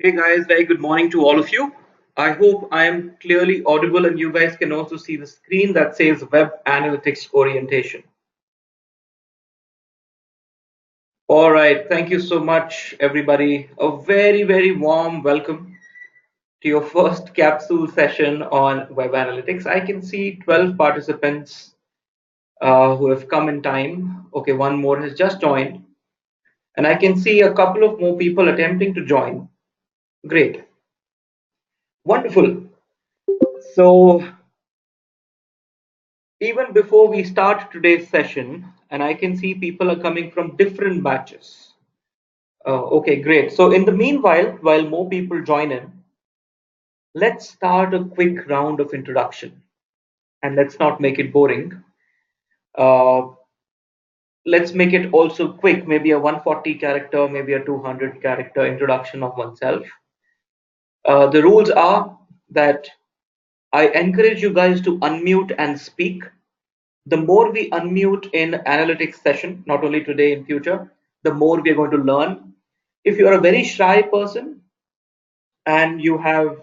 Hey guys, very good morning to all of you. I hope I am clearly audible and you guys can also see the screen that says Web Analytics Orientation. All right, thank you so much, everybody. A very warm welcome to your first capsule session on Web Analytics. I can see 12 participants who have come in time. Okay, one more has just joined. And I can see a couple of more people attempting to join. Great. Wonderful. So even before we start today's session, and I can see people are coming from different batches. Okay, great. So in the meanwhile, while more people join in, let's start a quick round of introduction. And let's not make it boring. Uh, let's make it also quick, maybe a 140 character, maybe a 200 character introduction of oneself. The rules are that I encourage you guys to unmute and speak. The more we unmute in analytics session, not only today, in future, the more we are going to learn. If you are a very shy person and you have,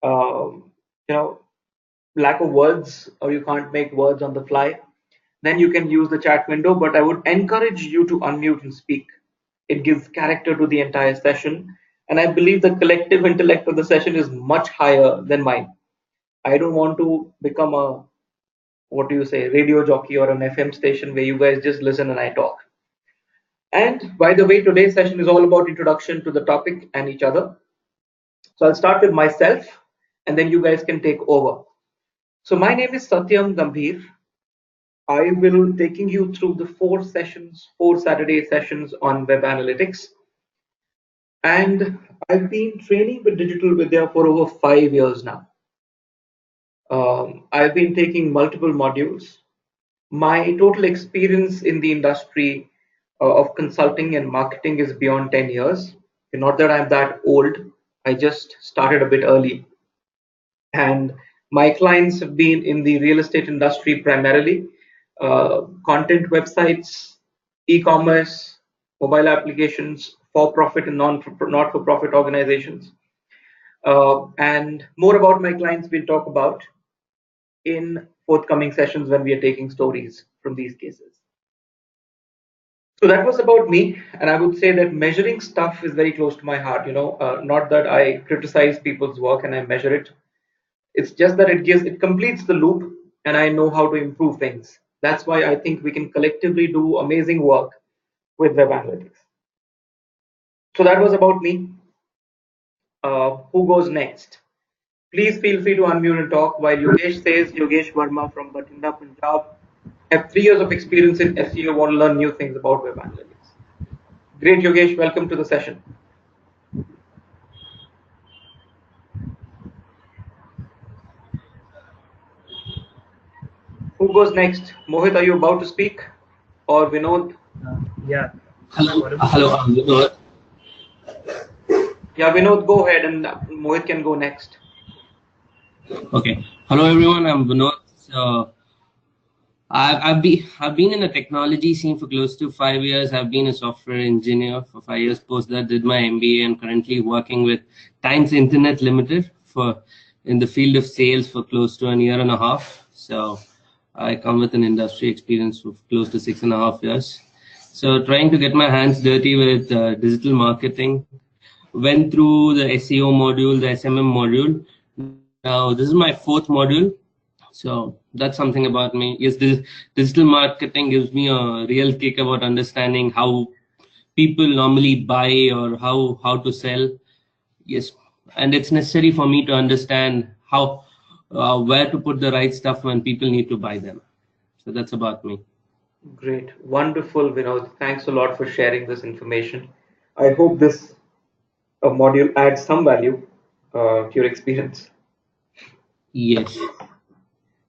you know, lack of words or you can't make words on the fly, then you can use the chat window. But I would encourage you to unmute and speak. It gives character to the entire session. And I believe the collective intellect of the session is much higher than mine. I don't want to become a, what do you say, radio jockey or an FM station where you guys just listen and I talk. And by the way, today's session is all about introduction to the topic and each other. So I'll start with myself and then you guys can take over. So my name is Satyam Gambhir. I will taking you through the four Saturday sessions on web analytics. And I've been training with Digital Vidya for over 5 years now. I've been taking multiple modules. My total experience in the industry of consulting and marketing is beyond 10 years. Not that I'm that old, I just started a bit early. And my clients have been in the real estate industry primarily, content websites, e-commerce, mobile applications, for-profit and not-for-profit organizations. And more about my clients we'll talk about in forthcoming sessions when we are taking stories from these cases. So that was about me, and I would say that measuring stuff is very close to my heart. Not that I criticize people's work and I measure it. It's just that it completes the loop, and I know how to improve things. That's why I think we can collectively do amazing work with web analytics. So that was about me. Who goes next? Please feel free to unmute and talk. While Yogesh says, Yogesh Verma from Batinda, Punjab, have 3 years of experience in SEO, want to learn new things about web analytics. Great, Yogesh, welcome to the session. Who goes next? Mohit, are you about to speak? Or Vinod? Yeah. Hello, I'm Vinod. Yeah, Vinod, go ahead and Mohit can go next. Okay. Hello, everyone. I'm Vinod. So, I've been in the technology scene for close to 5 years. I've been a software engineer for 5 years. Post that, did my MBA and currently working with Times Internet Limited in the field of sales for close to a year and a half. So I come with an industry experience of close to 6.5 years. So trying to get my hands dirty with digital marketing. Went through the SEO module, the SMM module. Now this is my 4th module. So that's something about me. Yes, this digital marketing gives me a real kick about understanding how people normally buy or how to sell. Yes, and it's necessary for me to understand how where to put the right stuff when people need to buy them. So that's about me. Great, wonderful, Vinod. Thanks a lot for sharing this information. I hope this module adds some value to your experience. Yes.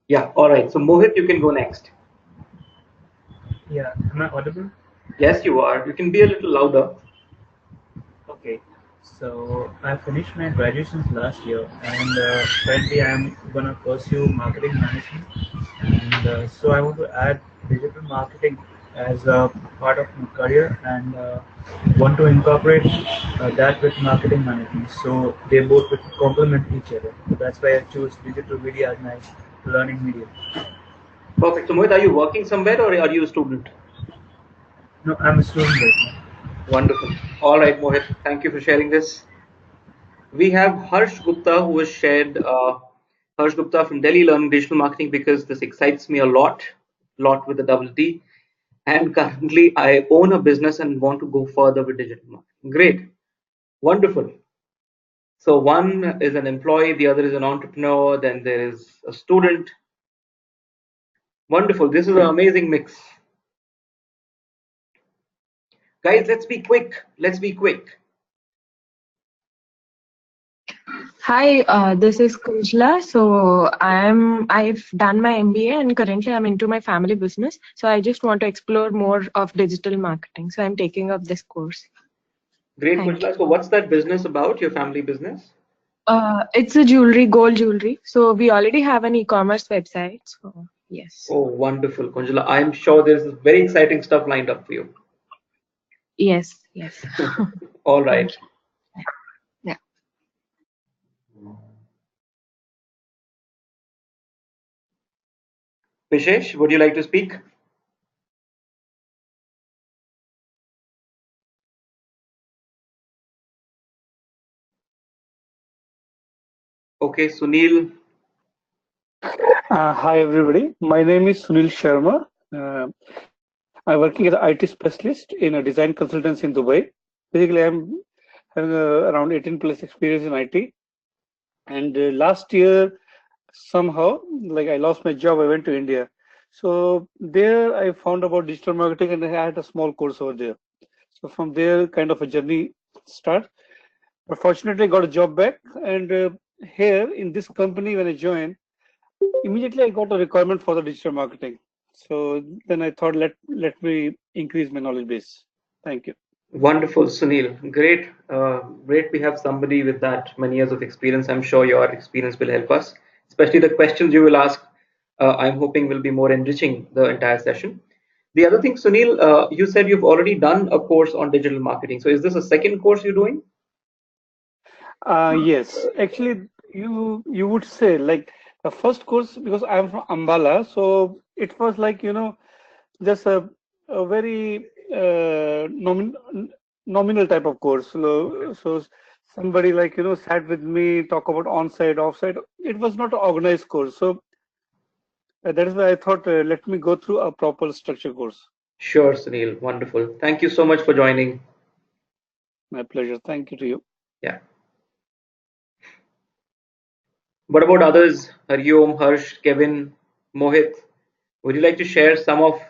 Yeah, all right. So Mohit, you can go next. Yeah, am I audible? Yes, you are. You can be a little louder. Okay. So I finished my graduation last year, and currently I'm gonna pursue marketing management. And so I want to add digital marketing as a part of my career, and want to incorporate that with marketing management. So they both would complement each other. So that's why I chose digital media as my learning medium. Perfect. So Mohit, are you working somewhere or are you a student? No, I'm a student right now. Wonderful. All right, Mohit. Thank you for sharing this. We have Harsh Gupta who has shared Harsh Gupta from Delhi learning digital marketing because this excites me a lot with the double D. And currently, I own a business and want to go further with digital marketing. Great, wonderful. So one is an employee, the other is an entrepreneur, then there is a student. Wonderful. This is an amazing mix. Guys, let's be quick. Let's be quick. Hi, this is Kunjla. So I've done my MBA and currently I'm into my family business. So I just want to explore more of digital marketing. So I'm taking up this course. Great, Thank you. Kunjla. So what's that business about, your family business? It's a gold jewelry. So we already have an e-commerce website. So yes, Oh, wonderful, Kunjla. I'm sure there's very exciting stuff lined up for you. yes. All Thank right. you. Yeah. Vishesh, would you like to speak? Okay, Sunil. Hi everybody, my name is Sunil Sharma. I'm working as an IT specialist in a design consultancy in Dubai. Basically, I'm having around 18 plus experience in IT. And last year, somehow, like I lost my job, I went to India. So there, I found about digital marketing, and I had a small course over there. So from there, kind of a journey start. But fortunately, I got a job back, and here in this company, when I joined. Immediately I got a requirement for the digital marketing. So then I thought let me increase my knowledge base. Thank you. Wonderful, Sunil. Great. Great we have somebody with that many years of experience. I'm sure your experience will help us, especially the questions you will ask. I'm hoping will be more enriching the entire session. The other thing, Sunil, you said you've already done a course on digital marketing. So is this a second course you're doing? Yes, actually you would say like the first course because I'm from Ambala, so it was like just a very nominal type of course. So somebody like sat with me, talk about on-site, off-site. It was not an organized course, so that is why I thought let me go through a proper structure course. Sure, Sunil. Wonderful. Thank you so much for joining. My pleasure. Thank you to you. Yeah. What about others? Hariom, Harsh, Kevin, Mohit? Would you like to share some of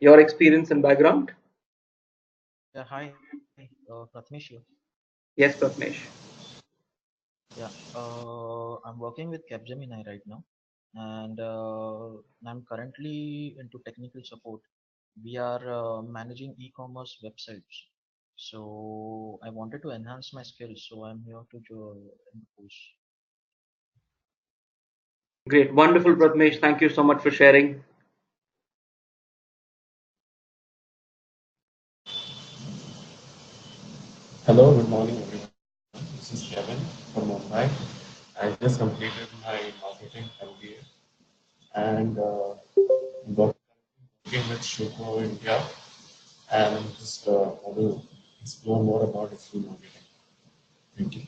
your experience and background? Yeah, hi, Prathamesh here. Yes, Pratmesh. Yeah, I'm working with Capgemini right now, and I'm currently into technical support. We are managing e-commerce websites, so I wanted to enhance my skills, so I'm here to join the course. Great. Wonderful, That's it. Pratmesh. Thank you so much for sharing. Hello, good morning everyone. This is Kevin from Mumbai. I just completed my marketing MBA and working with Shoko India and I'm just want to explore more about digital marketing. Thank you.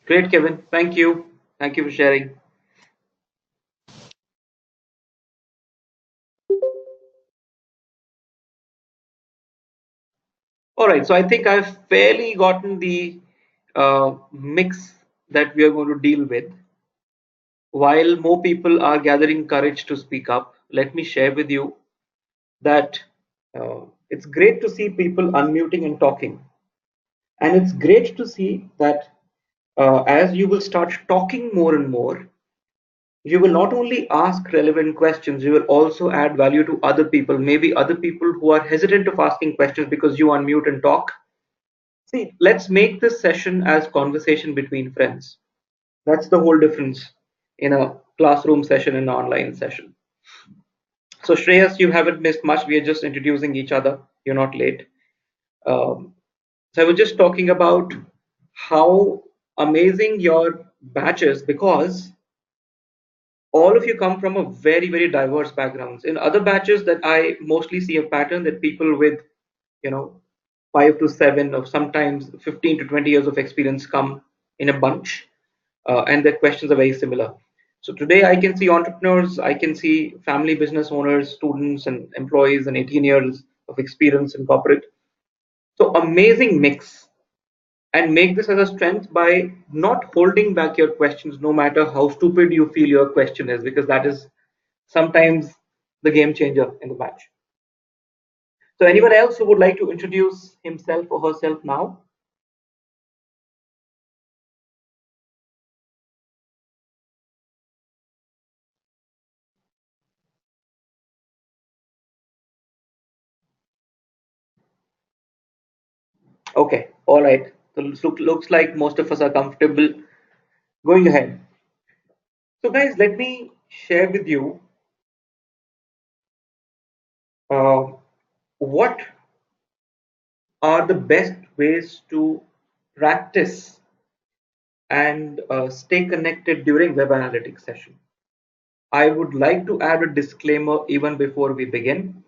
Great, Kevin. Thank you. Thank you for sharing. All right. So I think I've fairly gotten the mix that we are going to deal with. While more people are gathering courage to speak up, let me share with you that it's great to see people unmuting and talking. And it's great to see that as you will start talking more and more, you will not only ask relevant questions, you will also add value to other people, maybe other people who are hesitant of asking questions because you unmute and talk. See, let's make this session as conversation between friends. That's the whole difference in a classroom session and an online session. So Shreyas, you haven't missed much. We are just introducing each other. You're not late. Um, so I was just talking about how amazing your batch is, because all of you come from a very, very diverse backgrounds. In other batches that I mostly see a pattern that people with, you know, 5 to 7 or sometimes 15 to 20 years of experience come in a bunch, and their questions are very similar. So today I can see entrepreneurs, I can see family business owners, students and employees and 18 years of experience in corporate. So amazing mix, and make this as a strength by not holding back your questions no matter how stupid you feel your question is, because that is sometimes the game changer in the match. So anyone else who would like to introduce himself or herself now? Okay, all right. So looks like most of us are comfortable going ahead. So guys, let me share with you uh, what are the best ways to practice and stay connected during web analytics session. I would like to add a disclaimer even before we begin.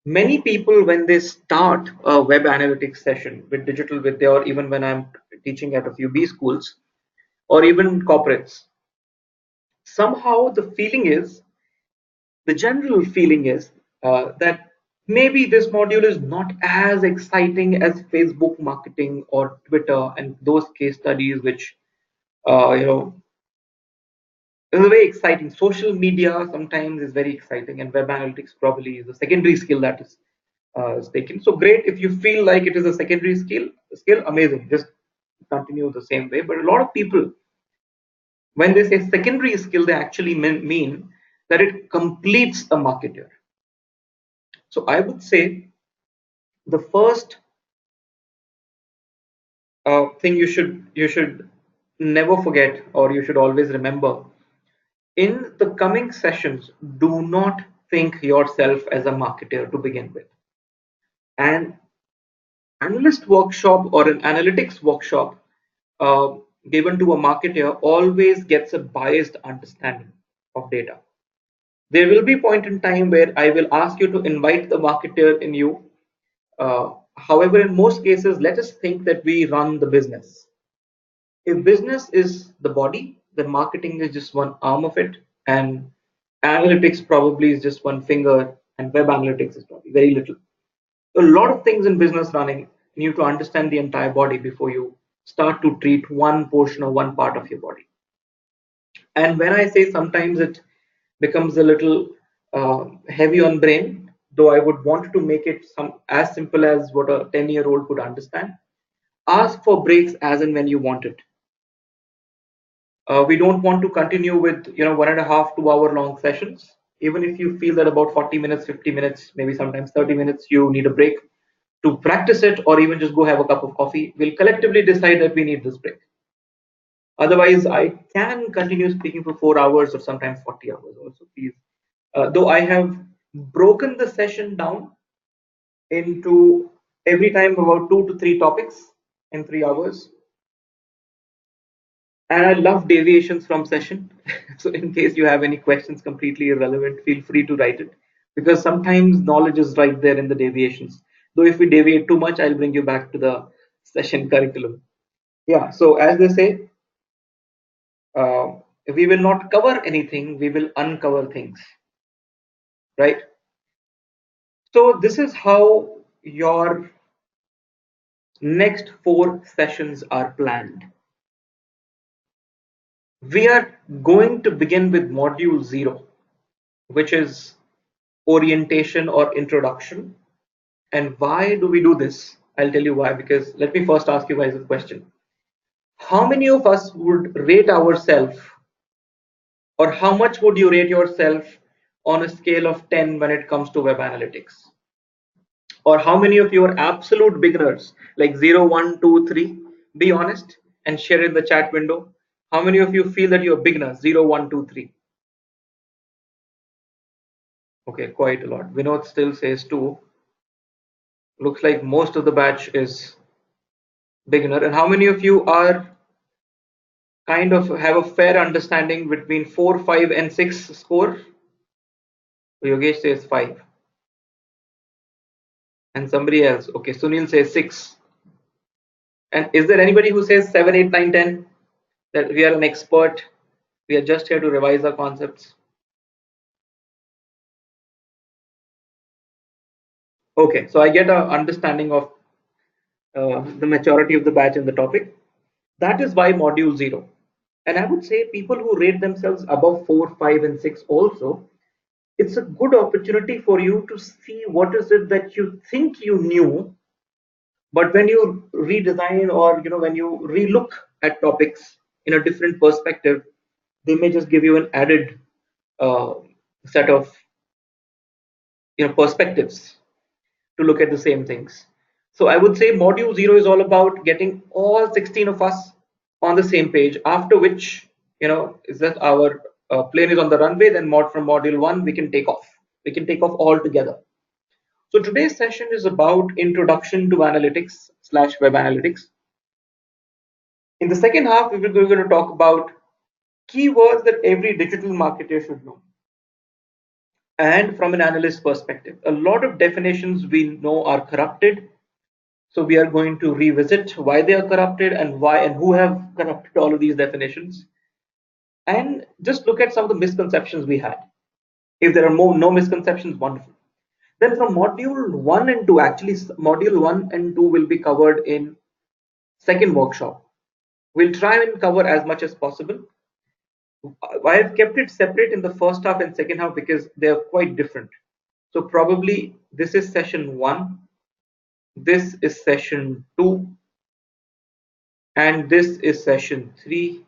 Many people, when they start a web analytics session with Digital Vidya, or even when I'm teaching at a few B schools or even corporates, somehow the general feeling is that maybe this module is not as exciting as Facebook marketing or Twitter and those case studies, which you know is very exciting. Social media sometimes is very exciting, and web analytics probably is a secondary skill that is taken. So great if you feel like it is a secondary skill, amazing. Just continue the same way. But a lot of people, when they say secondary skill, they actually mean that it completes a marketer. So I would say the first thing you should never forget, or you should always remember, in the coming sessions, do not think yourself as a marketer to begin with. An analyst workshop or an analytics workshop uh, given to a marketer always gets a biased understanding of data. There will be a point in time where I will ask you to invite the marketer in you. However, in most cases, let us think that we run the business. If business is the body, then marketing is just one arm of it, and analytics probably is just one finger, and web analytics is probably very little. A lot of things in business running, you need to understand the entire body before you start to treat one portion or one part of your body. And when I say sometimes it becomes a little heavy on brain, though I would want to make it some as simple as what a 10-year-old could understand. Ask for breaks as and when you want it. We don't want to continue with 1.5 2 hour long sessions. Even if you feel that about 40 minutes, 50 minutes, maybe sometimes 30 minutes, you need a break to practice it, or even just go have a cup of coffee. We'll collectively decide that we need this break. Otherwise, I can continue speaking for 4 hours or sometimes 40 hours also, please. Though I have broken the session down into every time about 2 to 3 topics in 3 hours. And I love deviations from session. So in case you have any questions completely irrelevant, feel free to write it, because sometimes knowledge is right there in the deviations. Though if we deviate too much, I'll bring you back to the session curriculum. Yeah. So as they say, uh, we will not cover anything, we will uncover things, right? So this is how your next 4 sessions are planned. We are going to begin with module 0, which is orientation or introduction. And why do we do this? I'll tell you why, because let me first ask you guys a question. How many of us would rate ourselves, or how much would you rate yourself on a scale of 10 when it comes to web analytics? Or how many of you are absolute beginners, like 0, 1, 2, 3? Be honest and share in the chat window. How many of you feel that you're beginners, 0, 1, 2, 3? Okay, quite a lot. Vinod still says 2. Looks like most of the batch is beginner. And how many of you are kind of have a fair understanding between 4, 5, and 6 score? Yogesh says 5. And somebody else. Okay, Sunil says 6. And is there anybody who says 7, 8, 9, 10? That we are an expert. We are just here to revise our concepts. Okay, so I get an understanding of the maturity of the batch in the topic. That is why module 0. And I would say people who rate themselves above 4, 5, and 6 also, it's a good opportunity for you to see what is it that you think you knew, but when you redesign or when you relook at topics in a different perspective, they may just give you an added uh, set of perspectives to look at the same things. So I would say module 0 is all about getting all 16 of us on the same page, after which is that our plane is on the runway, then from module 1 we can take off. We can take off all together. So today's session is about introduction to analytics / web analytics. In the second half, we're going to talk about keywords that every digital marketer should know. And from an analyst perspective, a lot of definitions we know are corrupted. So we are going to revisit why they are corrupted and why and who have corrupted all of these definitions. And just look at some of the misconceptions we had. If there are no misconceptions, wonderful. Then from module 1 and 2, actually module 1 and 2 will be covered in second workshop. We'll try and cover as much as possible. I have kept it separate in the first half and second half because they are quite different. So probably this is session 1, this is session 2, and this is session 3,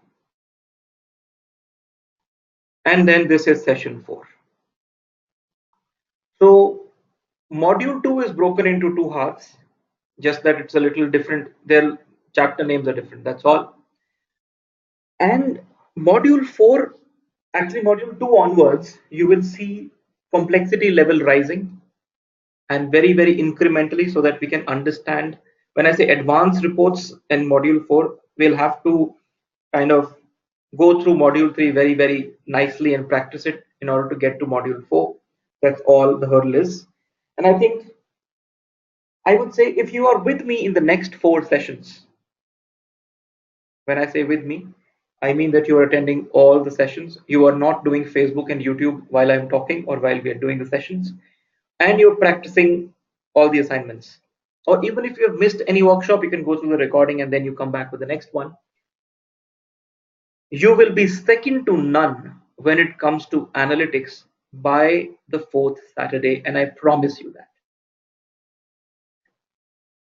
and then this is session 4. So module 2 is broken into 2 halves, just that it's a little different. Their chapter names are different, that's all. And module 4, actually module 2 onwards, you will see complexity level rising, and very incrementally, so that we can understand. When I say advanced reports in module 4, we'll have to kind of go through module 3 very nicely and practice it in order to get to module 4. That's all the hurdle is. And I think I would say if you are with me in the next 4 sessions, when I say with me, I mean that you are attending all the sessions. You are not doing Facebook and YouTube while I'm talking or while we are doing the sessions, and you're practicing all the assignments. Or even if you have missed any workshop, you can go through the recording and then you come back with the next one. You will be second to none when it comes to analytics by the 4th Saturday, and I promise you that.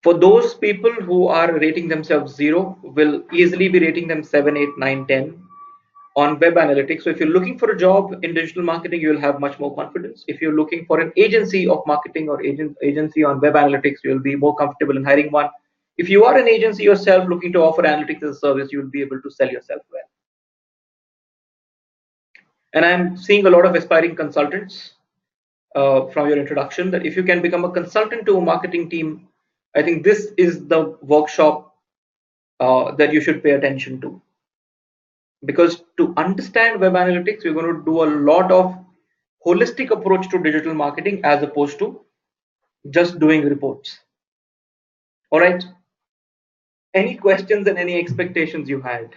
For those people who are rating themselves 0, will easily be rating them 7, 8, 9, 10 on web analytics. So if you're looking for a job in digital marketing, you will have much more confidence. If you're looking for an agency of marketing or agency on web analytics, you'll be more comfortable in hiring one. If you are an agency yourself looking to offer analytics as a service, you'll be able to sell yourself well. And I'm seeing a lot of aspiring consultants from your introduction, that if you can become a consultant to a marketing team, I think this is the workshop that you should pay attention to. Because to understand web analytics, we're going to do a lot of holistic approach to digital marketing as opposed to just doing reports. All right. Any questions and any expectations you had?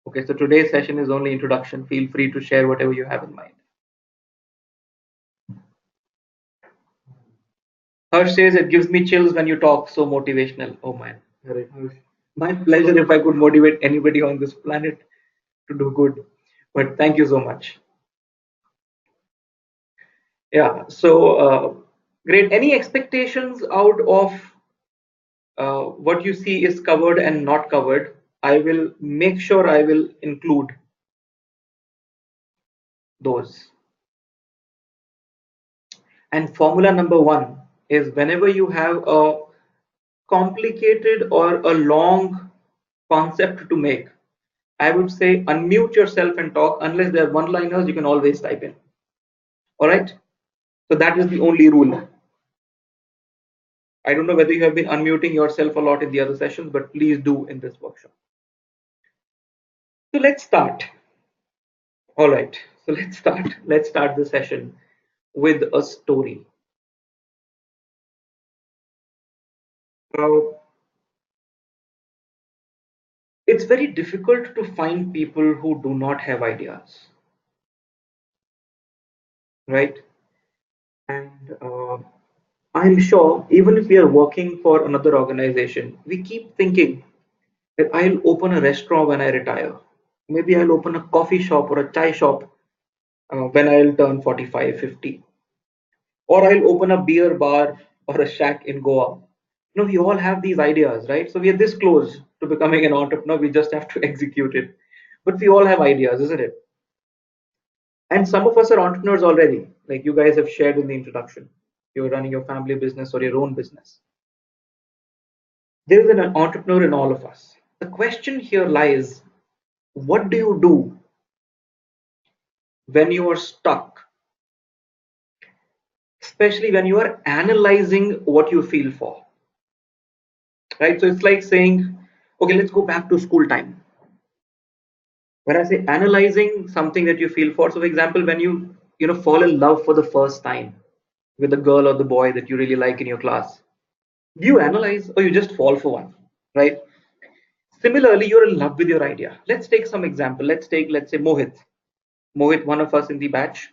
Okay, so today's session is only introduction. Feel free to share whatever you have in mind. Harsh says it gives me chills when you talk, so motivational. Oh man, my pleasure if I could motivate anybody on this planet to do good. But thank you so much. Yeah, so great. Any expectations out of what you see is covered and not covered? I will make sure I will include those. And formula number 1 is whenever you have a complicated or a long concept to make, I would say unmute yourself and talk. Unless they're one-liners, you can always type in. All right. So that is the only rule. I don't know whether you have been unmuting yourself a lot in the other sessions, but please do in this workshop. So let's start. All right. So let's start. Let's start the session with a story. Uh, it's very difficult to find people who do not have ideas, right? And I'm sure even if we are working for another organization, we keep thinking that I'll open a restaurant when I retire. Maybe I'll open a coffee shop or a chai shop when I'll turn 45, 50. Or I'll open a beer bar or a shack in Goa. We all have these ideas, right? So we are this close to becoming an entrepreneur. We just have to execute it. But we all have ideas, isn't it? And some of us are entrepreneurs already, like you guys have shared in the introduction. You're running your family business or your own business. There is an entrepreneur in all of us. The question here lies, what do you do when you are stuck, especially when you are analyzing what you feel for, right? So it's like saying, okay, let's go back to school time. When I say analyzing something that you feel for, so for example, when you fall in love for the first time with the girl or the boy that you really like in your class, do you analyze or you just fall for one, right? Similarly, you're in love with your idea. Let's take some example. Let's say Mohit, one of us in the batch.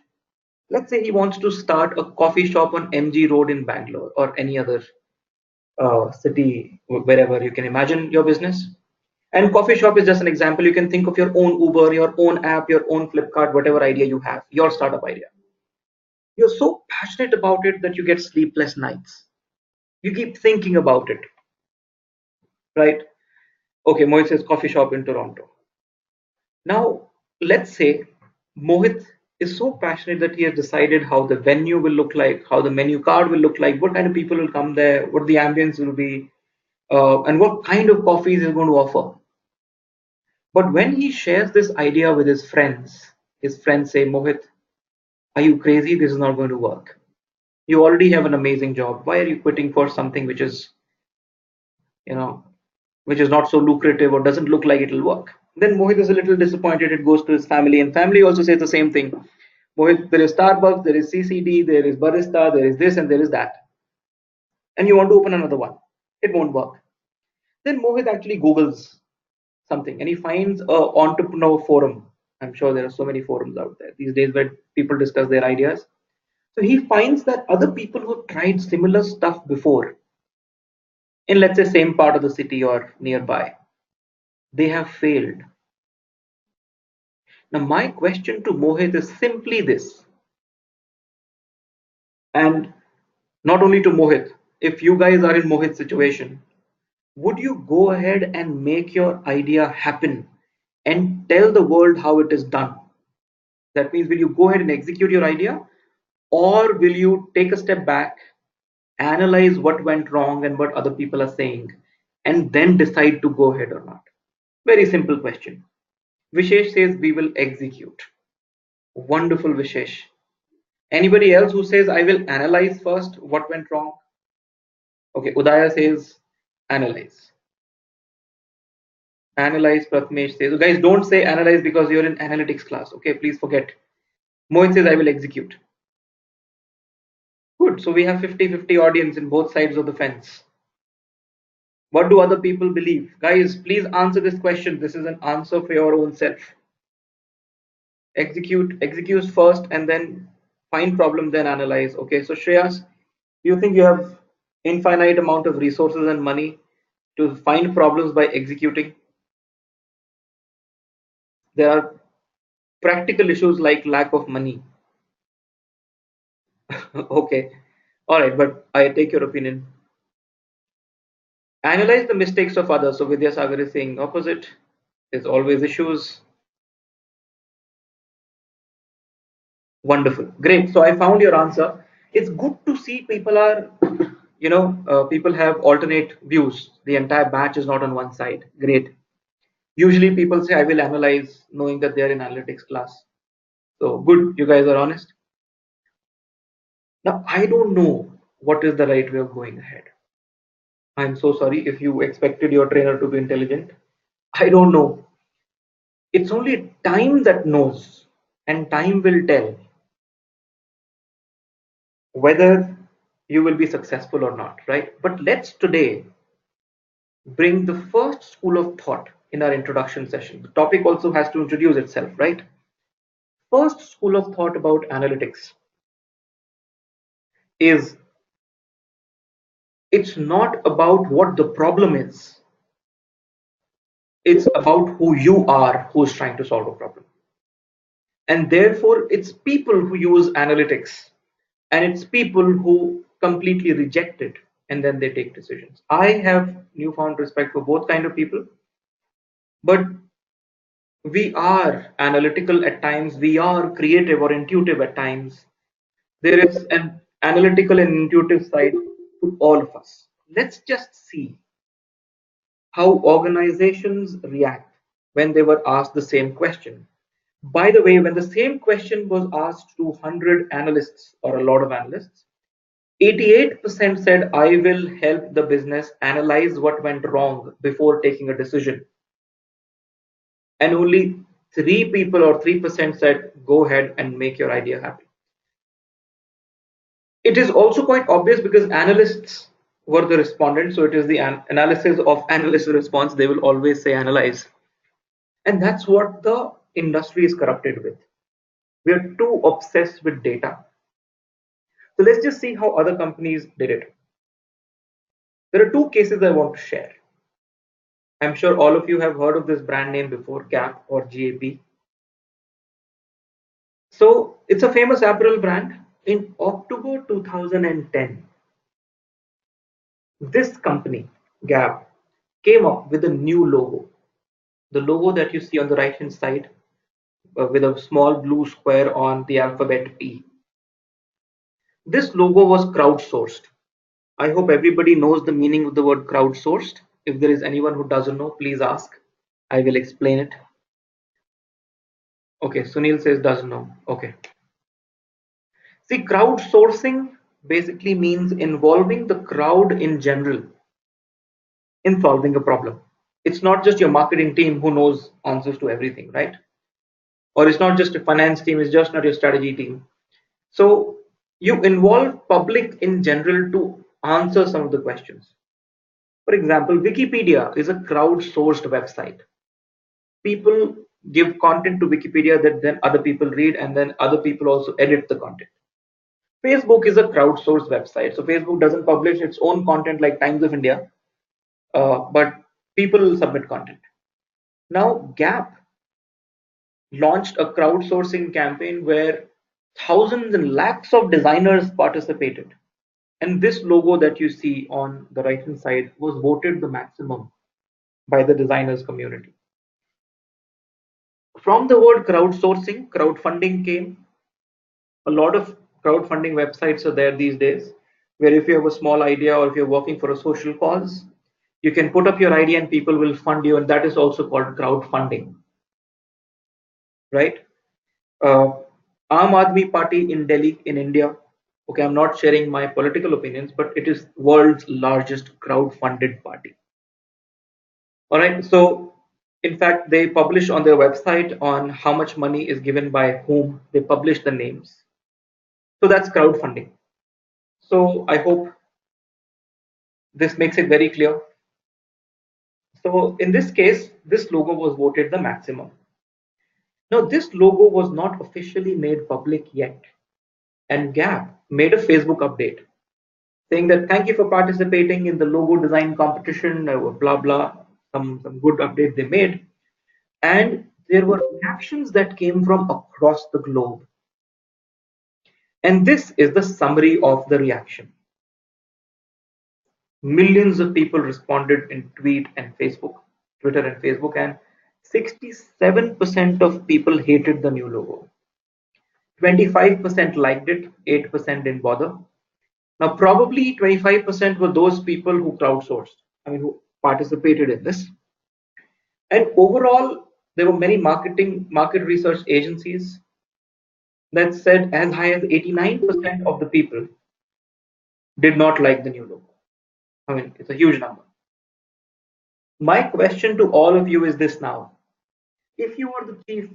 Let's say he wants to start a coffee shop on MG Road in Bangalore or any other city, wherever you can imagine your business. And coffee shop is just an example. You can think of your own Uber, your own app, your own Flipkart, whatever idea you have, your startup idea. You're so passionate about it that you get sleepless nights. You keep thinking about it, right? Okay, Mohit says coffee shop in Toronto. Now, let's say Mohit is so passionate that he has decided how the venue will look like, how the menu card will look like, what kind of people will come there, what the ambience will be, and what kind of coffees he's going to offer. But when he shares this idea with his friends say, Mohit, are you crazy? This is not going to work. You already have an amazing job. Why are you quitting for something you know, which is not so lucrative or doesn't look like it'll work? Then Mohit is a little disappointed. It goes to his family, and family also says the same thing. Mohit, there is Starbucks, there is CCD, there is Barista, there is this, and there is that. And you want to open another one. It won't work. Then Mohit actually Googles something and he finds a entrepreneur forum. I'm sure there are so many forums out there these days where people discuss their ideas. So he finds that other people who tried similar stuff before in, let's say, same part of the city or nearby, they have failed. Now my question to Mohit is simply this, and not only to Mohit, if you guys are in Mohit's situation, would you go ahead and make your idea happen and tell the world how it is done? That means, will you go ahead and execute your idea, or will you take a step back, analyze what went wrong and what other people are saying, and then decide to go ahead or not? Very simple question. Vishesh says we will execute. Wonderful, Vishesh. Anybody else who says I will analyze first what went wrong? Okay, Udaya says analyze. Analyze, Pratmesh says. So guys, don't say analyze because you're in analytics class. Okay, please forget. Mohit says I will execute. Good. So we have 50-50 audience in both sides of the fence. What do other people believe? Guys, please answer this question. This is an answer for your own self. Execute first and then find problem, then analyze. Okay, so Shreyas, do you think you have infinite amount of resources and money to find problems by executing? There are practical issues like lack of money. Okay, all right, but I take your opinion. Analyze the mistakes of others. So Vidya Sagar is saying opposite. There's always issues. Wonderful, great. So I found your answer. It's good to see people are, people have alternate views. The entire batch is not on one side. Great. Usually people say I will analyze, knowing that they're in analytics class. So good, you guys are honest. Now, I don't know what is the right way of going ahead. I'm so sorry if you expected your trainer to be intelligent. I don't know. It's only time that knows, and time will tell whether you will be successful or not, right? But let's today bring the first school of thought in our introduction session. The topic also has to introduce itself, right? First school of thought about analytics is it's not about what the problem is, it's about who you are who's trying to solve a problem. And therefore, it's people who use analytics and it's people who completely reject it and then they take decisions. I have newfound respect for both kind of people, but we are analytical at times, we are creative or intuitive at times. There is an analytical and intuitive side to all of us. Let's just see how organizations react when they were asked the same question. By the way, when the same question was asked to 100 analysts or a lot of analysts, 88% said, I will help the business analyze what went wrong before taking a decision. And only 3 people or 3% said, go ahead and make your idea happen. It is also quite obvious because analysts were the respondents, so it is the analysis of analyst response. They will always say analyze. And that's what the industry is corrupted with. We are too obsessed with data. So let's just see how other companies did it. There are two cases I want to share. I'm sure all of you have heard of this brand name before, Gap or GAP. So it's a famous apparel brand. In October 2010, this company, Gap, came up with a new logo. The logo that you see on the right hand side with a small blue square on the alphabet P. This logo was crowdsourced. I hope everybody knows the meaning of the word crowdsourced. If there is anyone who doesn't know, please ask. I will explain it. Okay, Sunil says doesn't know. Okay. See, crowdsourcing basically means involving the crowd in general in solving a problem. It's not just your marketing team who knows answers to everything, right? Or it's not just a finance team, it's just not your strategy team. So you involve public in general to answer some of the questions. For example, Wikipedia is a crowdsourced website. People give content to Wikipedia that then other people read and then other people also edit the content. Facebook is a crowdsourced website. So Facebook doesn't publish its own content like Times of India, but people submit content. Now, Gap launched a crowdsourcing campaign where thousands and lakhs of designers participated. And this logo that you see on the right hand side was voted the maximum by the designers community. From the word crowdsourcing, crowdfunding came. A lot of crowdfunding websites are there these days, where if you have a small idea or if you're working for a social cause, you can put up your idea and people will fund you, and that is also called crowdfunding, right? Aam Aadmi Party in Delhi, in India. Okay, I'm not sharing my political opinions, but it is world's largest crowd-funded party. All right, so in fact, they publish on their website on how much money is given by whom. They publish the names. So that's crowdfunding. So I hope this makes it very clear. So in this case, this logo was voted the maximum. Now, this logo was not officially made public yet, and Gap made a Facebook update saying that thank you for participating in the logo design competition, blah blah, some good update they made, and there were reactions that came from across the globe. And this is the summary of the reaction. Millions of people responded in Twitter and Facebook, and 67% of people hated the new logo. 25% liked it, 8% didn't bother. Now, probably 25% were those people who crowdsourced, who participated in this. And overall, there were many market research agencies That said, as high as 89% of the people did not like the new logo. I mean, it's a huge number. My question to all of you is this now. If you are the chief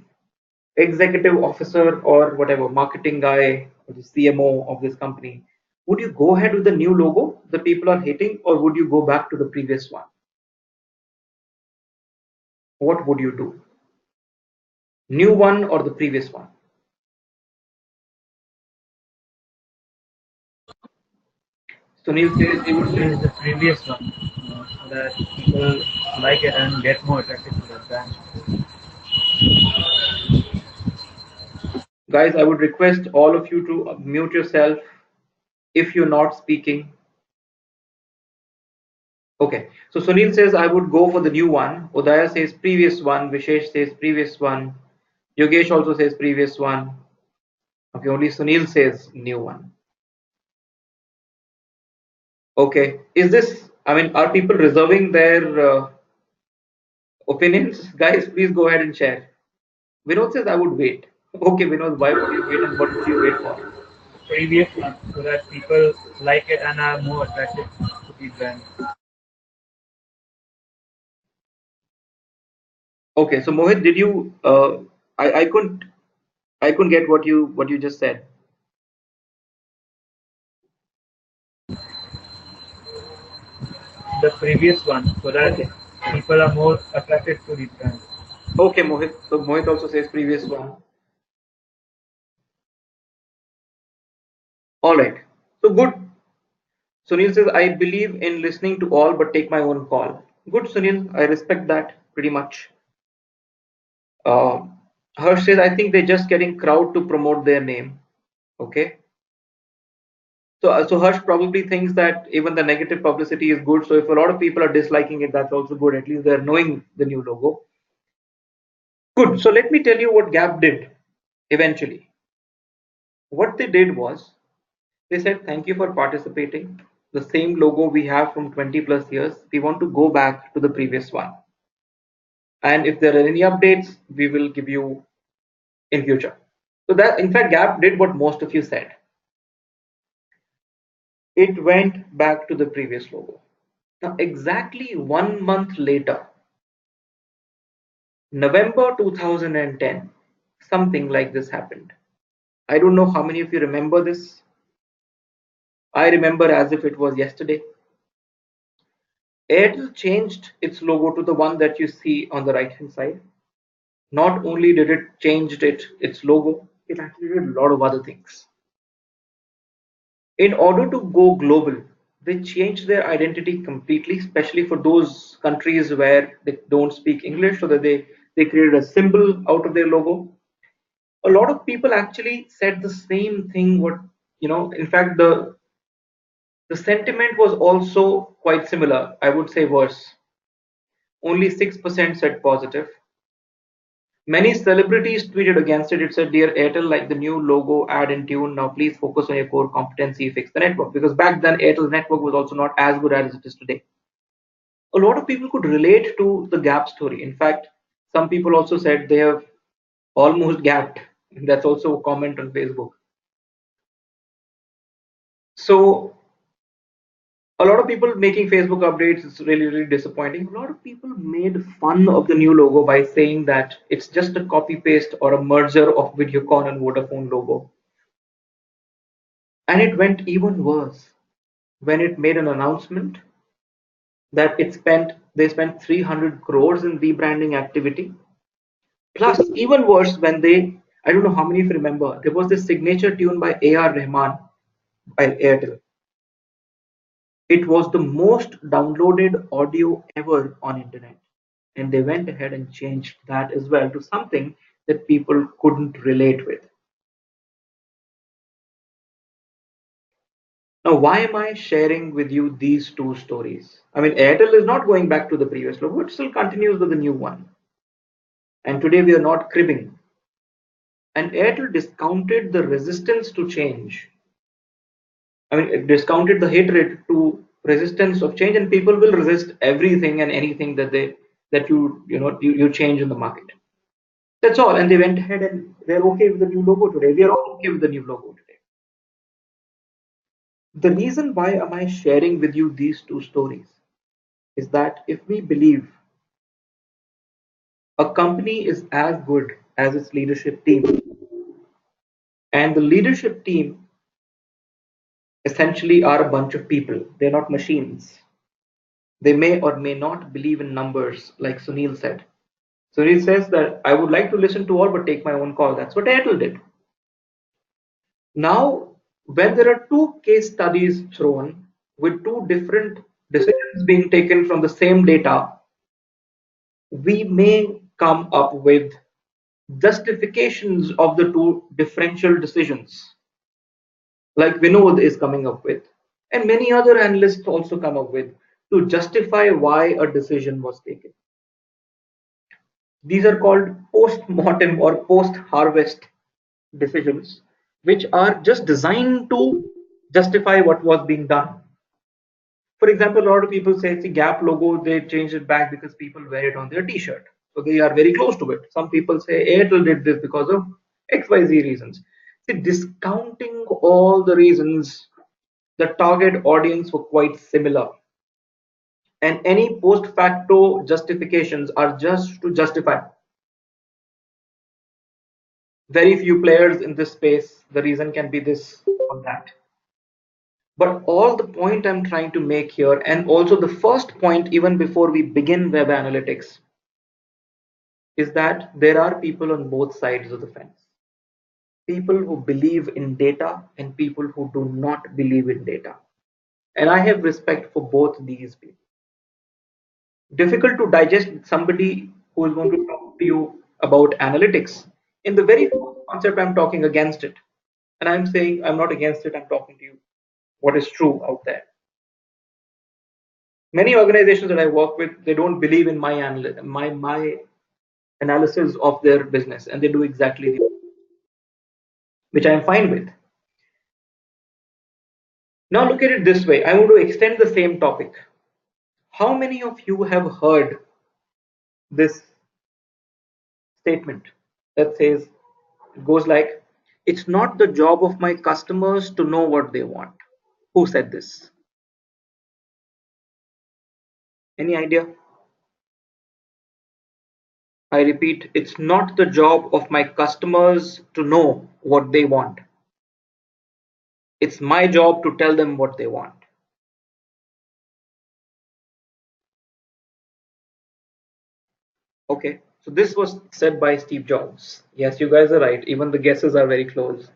executive officer or whatever, marketing guy or the CMO of this company, would you go ahead with the new logo that people are hating, or would you go back to the previous one? What would you do? New one or the previous one? Sunil says he would say, Choose the previous one so that people like it and get more attracted to the brand. guys, I would request all of you to mute yourself if you're not speaking. Okay, so Sunil says I would go for the new one. Udaya says previous one. Vishesh says previous one. Yogesh also says previous one. Okay, only Sunil says new one. Okay, is this, I mean, are people reserving their opinions? Guys, please go ahead and share. Vinod says I would wait. Okay, Vinod, why would you wait and what would you wait for? Previous one so that people like it and are more attracted to the brand. Okay, so Mohit, did you? I couldn't get what you just said. The previous one so that Okay. people are more attracted to the brand. Okay, Mohit. So Mohit also says previous one. All right. So good. Sunil says I believe in listening to all but take my own call. Good, Sunil. I respect that pretty much. Uh, Harsh says I think they're just getting crowd to promote their name. Okay. So Harsh probably thinks that even the negative publicity is good. So if a lot of people are disliking it, that's also good. At least they're knowing the new logo. Good. So let me tell you what Gap did eventually. What they did was they said, thank you for participating. The same logo we have from 20 plus years, we want to go back to the previous one. And if there are any updates, we will give you in future. So that, in fact, Gap did what most of you said. It went back to the previous logo. Now, exactly 1 month later, November 2010, something like this happened. I don't know how many of you remember this. I remember as if it was yesterday. Airtel changed its logo to the one that you see on the right hand side. Not only did it change its logo, it actually did a lot of other things. In order to go global, they changed their identity completely, especially for those countries where they don't speak English, so that they created a symbol out of their logo. A lot of people actually said the same thing. In fact, the sentiment was also quite similar. I would say worse. Only 6% said positive. Many celebrities tweeted against it. It said, Dear Airtel, like the new logo, ad in tune. Now please focus on your core competency, fix the network. Because back then, Airtel's network was also not as good as it is today. A lot of people could relate to the gap story. In fact, some people also said they have almost gapped. That's also a comment on Facebook. So a lot of people making Facebook updates is really, really disappointing. A lot of people made fun of the new logo by saying that it's just a copy paste or a merger of Videocon and Vodafone logo. And it went even worse when it made an announcement that they spent 300 crores in rebranding activity. Plus, even worse when I don't know how many of you remember, there was this signature tune by A.R. Rahman by Airtel. It was the most downloaded audio ever on internet. And they went ahead and changed that as well to something that people couldn't relate with. Now, why am I sharing with you these two stories? I mean, Airtel is not going back to the previous logo, it still continues with the new one. And today we are not cribbing. And Airtel discounted the resistance to change. I mean, it discounted the hatred to resistance of change, and people will resist everything and anything that you change in the market. That's all. And they went ahead and they're okay with the new logo today. We are all okay with the new logo today. The reason why am I sharing with you these two stories is that if we believe a company is as good as its leadership team, and the leadership team essentially are a bunch of people, they're not machines. They may or may not believe in numbers, like Sunil said. Sunil says that I would like to listen to all but take my own call. That's what Airtel did. Now, when there are two case studies thrown with two different decisions being taken from the same data, we may come up with justifications of the two differential decisions, like Vinod is coming up with, and many other analysts also come up with to justify why a decision was taken. These are called post-mortem or post-harvest decisions, which are just designed to justify what was being done. For example, a lot of people say it's a Gap logo, they changed it back because people wear it on their t-shirt. So they are very close to it. Some people say Airtel did this because of XYZ reasons. See, discounting all the reasons, the target audience were quite similar. And any post facto justifications are just to justify. Very few players in this space, the reason can be this or that. But all the point I'm trying to make here, and also the first point even before we begin web analytics, is that there are people on both sides of the fence. People who believe in data and people who do not believe in data. And I have respect for both these people. Difficult to digest somebody who is going to talk to you about analytics. In the very first concept, I'm talking against it. And I'm saying I'm not against it, I'm talking to you what is true out there. Many organizations that I work with, they don't believe in my analysis of their business, and they do exactly the opposite, which I am fine with. Now look at it this way. I want to extend the same topic. How many of you have heard this statement that says, it goes like, it's not the job of my customers to know what they want? Who said this? Any idea? I repeat, it's not the job of my customers to know what they want. It's my job to tell them what they want. Okay, so this was said by Steve Jobs. Yes, you guys are right. Even the guesses are very close.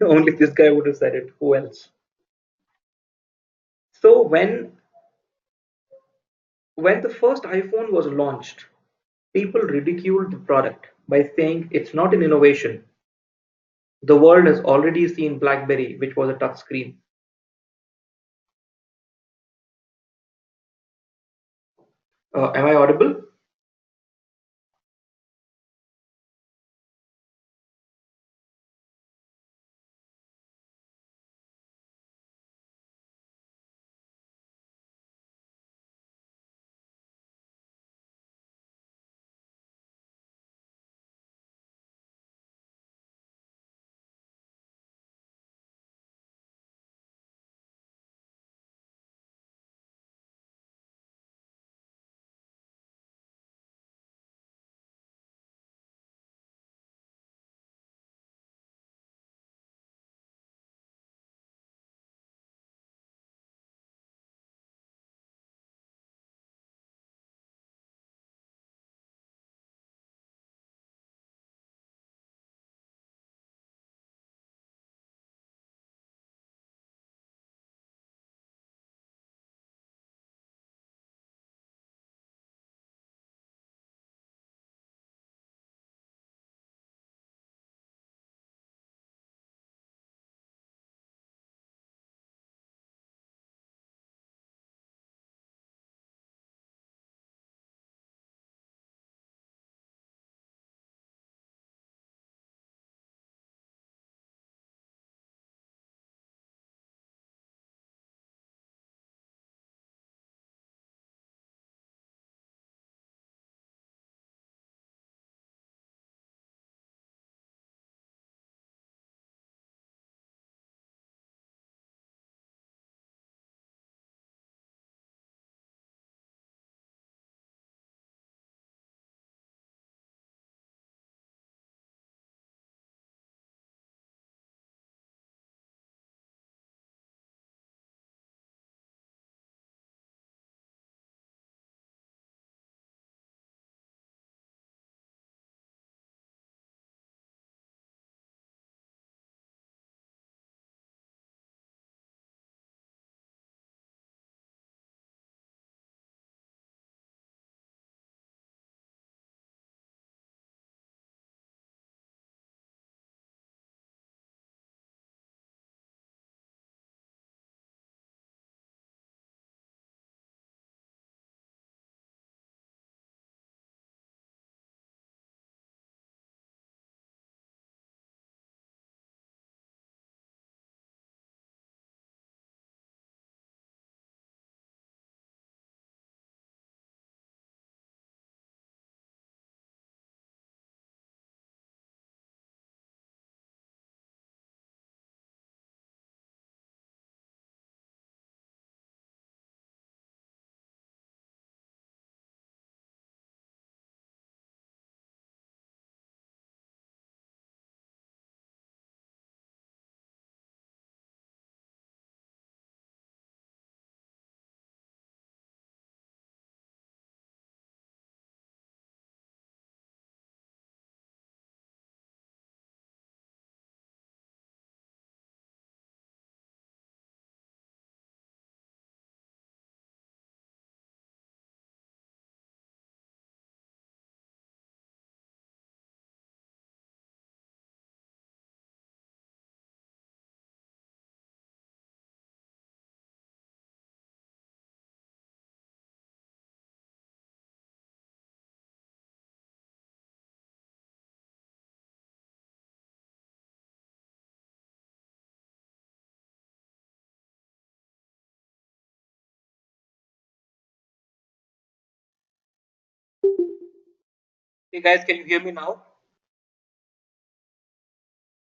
Only this guy would have said it. Who else? So when the first iPhone was launched, people ridiculed the product by saying it's not an innovation. The world has already seen BlackBerry, which was a touch screen. Am I audible? Hey guys, can you hear me now?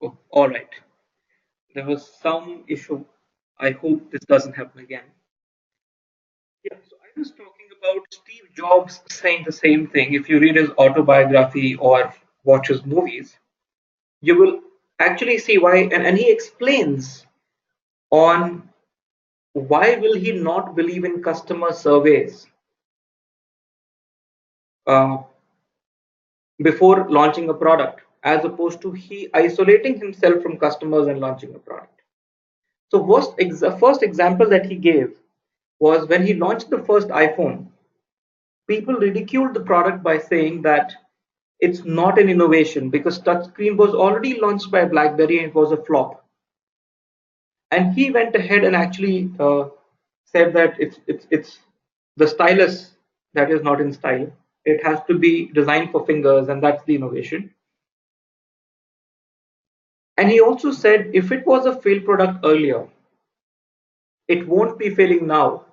Oh, all right. There was some issue. I hope this doesn't happen again. Yeah, so I was talking about Steve Jobs saying the same thing. If you read his autobiography or watch his movies, you will actually see why, and he explains on why will he not believe in customer surveys uh, before launching a product, as opposed to he isolating himself from customers and launching a product. So first example that he gave was when he launched the first iPhone. People ridiculed the product by saying that it's not an innovation because touchscreen was already launched by BlackBerry and it was a flop. And he went ahead and actually said that it's the stylus that is not in style. It has to be designed for fingers, and that's the innovation. And he also said if it was a failed product earlier, it won't be failing now.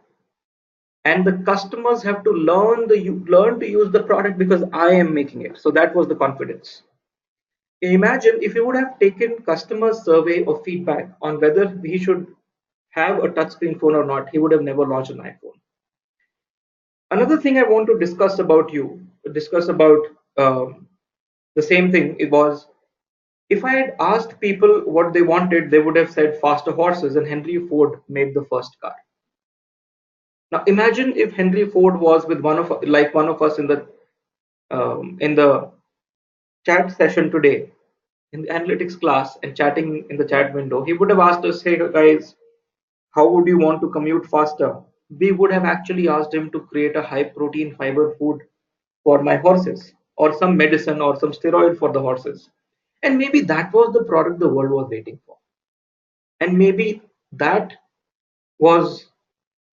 And the customers have to learn to use the product because I am making it. So that was the confidence. Imagine if he would have taken customer survey or feedback on whether he should have a touchscreen phone or not, he would have never launched an iPhone. Another thing I want to discuss about the same thing. It was if I had asked people what they wanted, they would have said faster horses, and Henry Ford made the first car. Now imagine if Henry Ford was with one of us in the chat session today in the analytics class and chatting in the chat window. He would have asked us, "Hey guys, how would you want to commute faster?" We would have actually asked him to create a high protein fiber food for my horses, or some medicine or some steroid for the horses. And maybe that was the product the world was waiting for. And maybe that was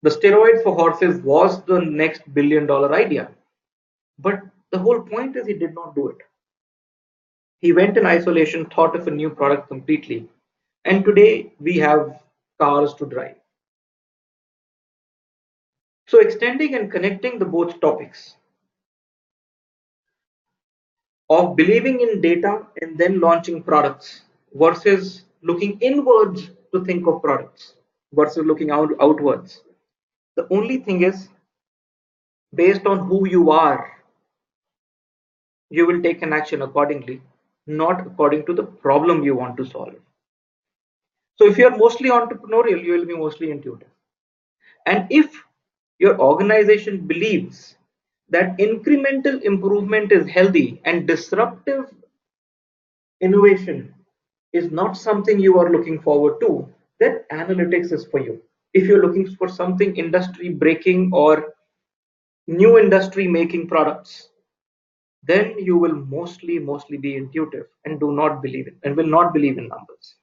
the steroid for horses was the next $1 billion idea. But the whole point is he did not do it. He went in isolation, thought of a new product completely. And today we have cars to drive. So extending and connecting the both topics of believing in data and then launching products versus looking inwards to think of products versus looking outwards. The only thing is, based on who you are, you will take an action accordingly, not according to the problem you want to solve. So if you're mostly entrepreneurial, you will be mostly intuitive. And if your organization believes that incremental improvement is healthy and disruptive innovation is not something you are looking forward to, then analytics is for you. If you're looking for something industry breaking or new industry making products, then you will mostly be intuitive and do not believe in and will not believe in numbers.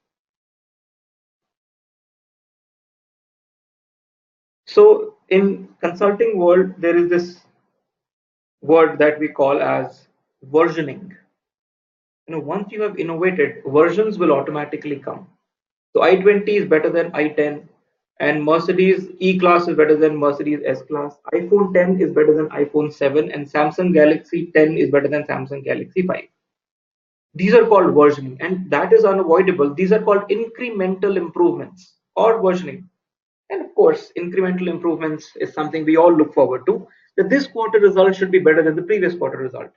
So in consulting world, there is this word that we call as versioning. Once you have innovated, versions will automatically come. So i20 is better than i10, and Mercedes E-Class is better than Mercedes S-Class. iPhone 10 is better than iPhone 7, and Samsung Galaxy 10 is better than Samsung Galaxy 5. These are called versioning, and that is unavoidable. These are called incremental improvements or versioning. And of course, incremental improvements is something we all look forward to. That this quarter result should be better than the previous quarter result.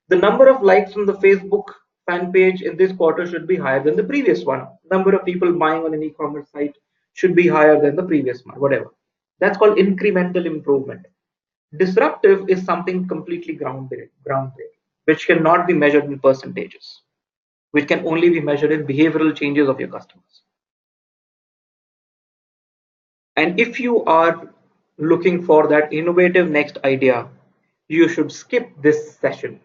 The number of likes on the Facebook fan page in this quarter should be higher than the previous one. Number of people buying on an e-commerce site should be higher than the previous one, whatever. That's called incremental improvement. Disruptive is something completely groundbreaking, which cannot be measured in percentages, which can only be measured in behavioral changes of your customers. And if you are looking for that innovative next idea, you should skip this session,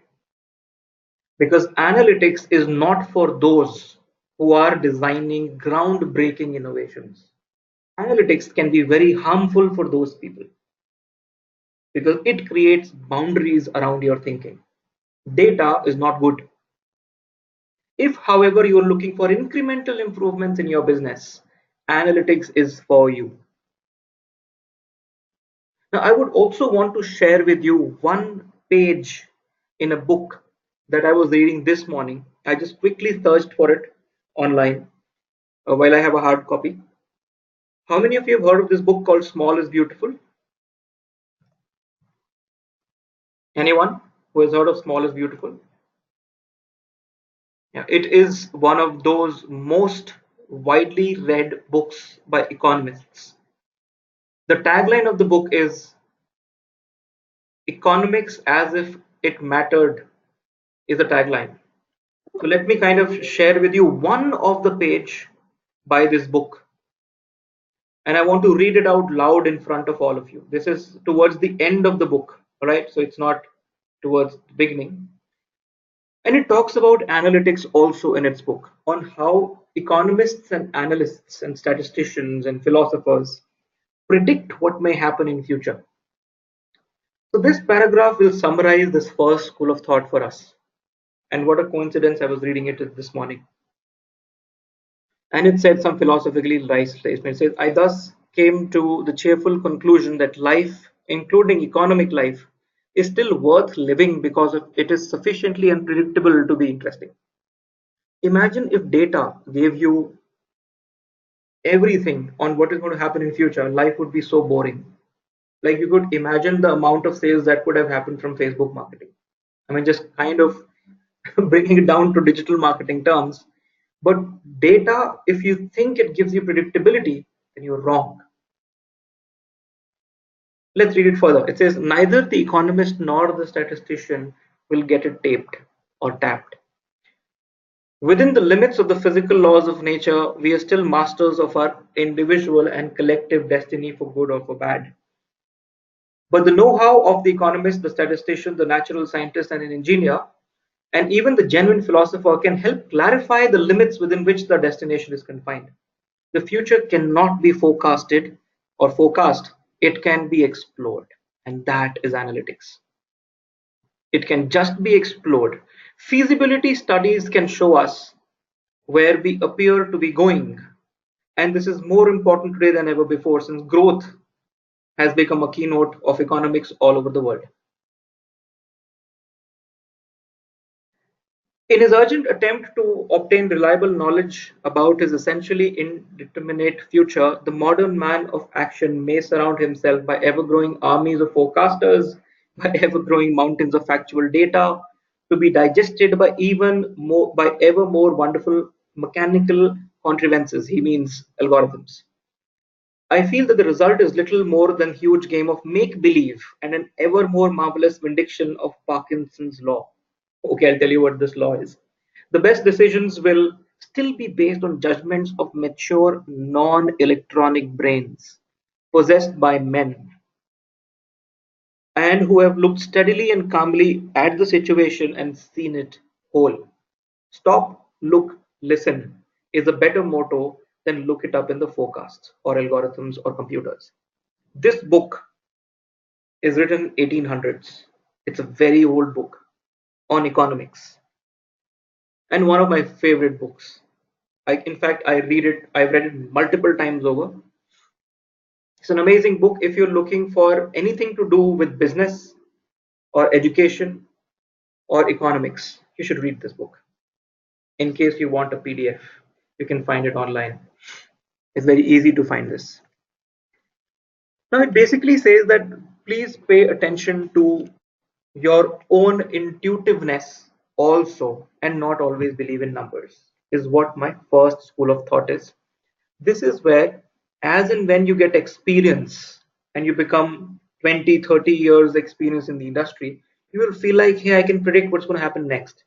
because analytics is not for those who are designing groundbreaking innovations. Analytics can be very harmful for those people because it creates boundaries around your thinking. Data is not good. If, however, you are looking for incremental improvements in your business, analytics is for you. Now, I would also want to share with you one page in a book that I was reading this morning. I just quickly searched for it online while I have a hard copy. How many of you have heard of this book called Small is Beautiful? Anyone who has heard of Small is Beautiful? Yeah, it is one of those most widely read books by economists. The tagline of the book is "Economics as if it mattered" is the tagline. So let me kind of share with you one of the page by this book, and I want to read it out loud in front of all of you. This is towards the end of the book, all right? So it's not towards the beginning. And it talks about analytics also in its book on how economists and analysts and statisticians and philosophers predict what may happen in future. So this paragraph will summarize this first school of thought for us. And what a coincidence, I was reading it this morning. And it said some philosophically nice statement. It says, I thus came to the cheerful conclusion that life, including economic life, is still worth living because it is sufficiently unpredictable to be interesting. Imagine if data gave you everything on what is going to happen in future. Life would be so boring. Like you could imagine the amount of sales that could have happened from Facebook marketing. I mean, just kind of bringing it down to digital marketing terms. But data, if you think it gives you predictability, then you're wrong. Let's read it further. It says, neither the economist nor the statistician will get it taped or tapped. Within the limits of the physical laws of nature, we are still masters of our individual and collective destiny for good or for bad. But the know-how of the economist, the statistician, the natural scientist, and an engineer, and even the genuine philosopher can help clarify the limits within which the destination is confined. The future cannot be forecasted or forecast, it can be explored, and that is analytics. It can just be explored. Feasibility studies can show us where we appear to be going, and this is more important today than ever before since growth has become a keynote of economics all over the world. In his urgent attempt to obtain reliable knowledge about his essentially indeterminate future, the modern man of action may surround himself by ever-growing armies of forecasters, by ever-growing mountains of factual data, to be digested by ever more wonderful mechanical contrivances. He means algorithms. I feel that the result is little more than a huge game of make-believe and an ever more marvelous vindication of Parkinson's law. Okay, I'll tell you what this law is. The best decisions will still be based on judgments of mature, non-electronic brains possessed by men and who have looked steadily and calmly at the situation and seen it whole. Stop, look, listen is a better motto than look it up in the forecasts or algorithms or computers. This book is written 1800s. It's a very old book on economics and one of my favorite books. In fact, I've read it multiple times over. It's an amazing book if you're looking for anything to do with business or education or economics. You should read this book. In case you want a PDF, you can find it online. It's very easy to find this. Now, it basically says that please pay attention to your own intuitiveness also and not always believe in numbers, is what my first school of thought is. This is where, as and when you get experience and you become 20, 30 years experience in the industry, you will feel like, hey, I can predict what's going to happen next.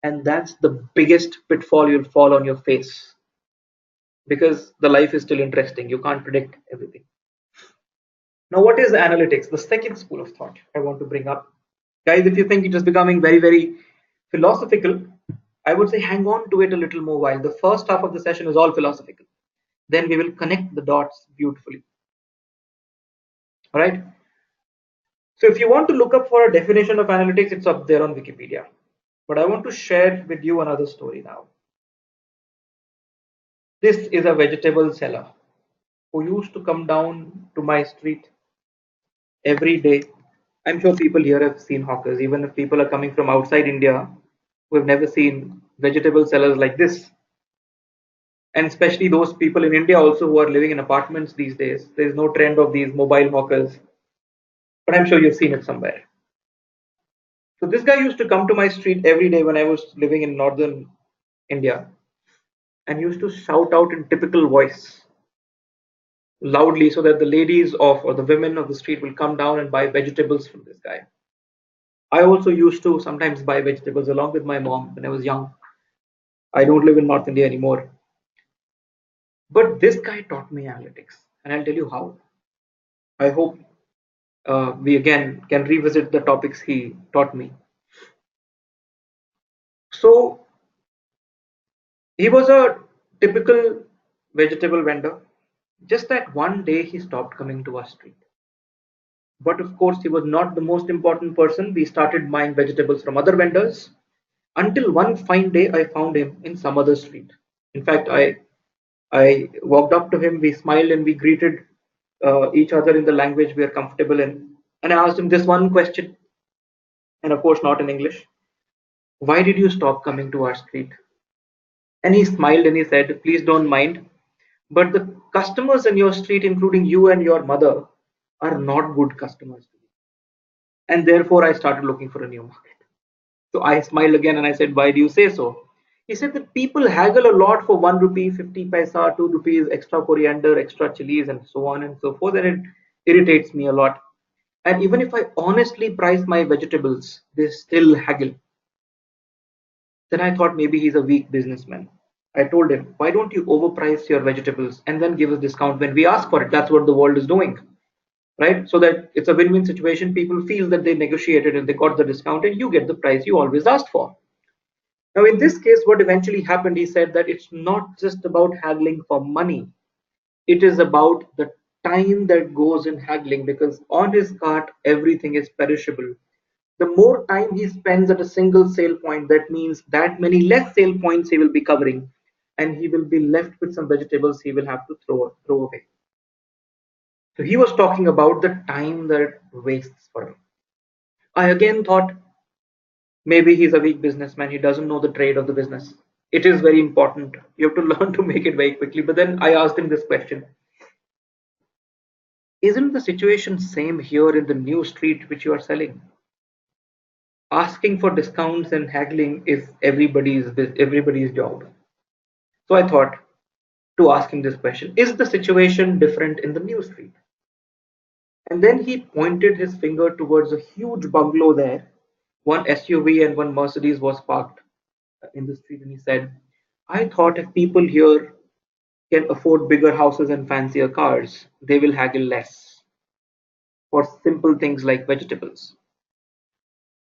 And that's the biggest pitfall you'll fall on your face because the life is still interesting. You can't predict everything. Now, what is analytics? The second school of thought I want to bring up. Guys, if you think it is becoming very, very philosophical, I would say hang on to it a little more while. The first half of the session is all philosophical. Then we will connect the dots beautifully. All right. So if you want to look up for a definition of analytics, it's up there on Wikipedia. But I want to share with you another story now. This is a vegetable seller who used to come down to my street every day I'm sure people here have seen hawkers, even if people are coming from outside India who have never seen vegetable sellers like this. And especially those people in India also who are living in apartments these days. There's no trend of these mobile hawkers, but I'm sure you've seen it somewhere. So this guy used to come to my street every day when I was living in northern India and used to shout out in typical voice loudly so that the ladies of or the women of the street will come down and buy vegetables from this guy. I also used to sometimes buy vegetables along with my mom when I was young. I don't live in North India anymore. But this guy taught me analytics, and I'll tell you how. I hope we again can revisit the topics he taught me. So he was a typical vegetable vendor. Just that one day he stopped coming to our street. But of course, he was not the most important person. We started buying vegetables from other vendors until one fine day I found him in some other street. In fact, I walked up to him, we smiled and we greeted each other in the language we are comfortable in. And I asked him this one question, and of course, not in English. Why did you stop coming to our street? And he smiled and he said, please don't mind, but the customers in your street, including you and your mother, are not good customers. And therefore, I started looking for a new market. So I smiled again and I said, why do you say so? He said that people haggle a lot for 1 rupee, 50 paisa, 2 rupees, extra coriander, extra chilies, and so on and so forth. And it irritates me a lot. And even if I honestly price my vegetables, they still haggle. Then I thought maybe he's a weak businessman. I told him, why don't you overprice your vegetables and then give us discount when we ask for it? That's what the world is doing, right? So that it's a win-win situation. People feel that they negotiated and they got the discount and you get the price you always asked for. Now, in this case, what eventually happened, he said that it's not just about haggling for money. It is about the time that goes in haggling because on his cart, everything is perishable. The more time he spends at a single sale point, that means that many less sale points he will be covering, and he will be left with some vegetables he will have to throw away. So he was talking about the time that it wastes for him. I again thought maybe he's a weak businessman. He doesn't know the trade of the business. It is very important. You have to learn to make it very quickly. But then I asked him this question. Isn't the situation same here in the new street which you are selling? Asking for discounts and haggling is everybody's job. So I thought to ask him this question. Is the situation different in the new street? And then he pointed his finger towards a huge bungalow there. One SUV and one Mercedes was parked in the street, and he said, I thought if people here can afford bigger houses and fancier cars, they will haggle less for simple things like vegetables.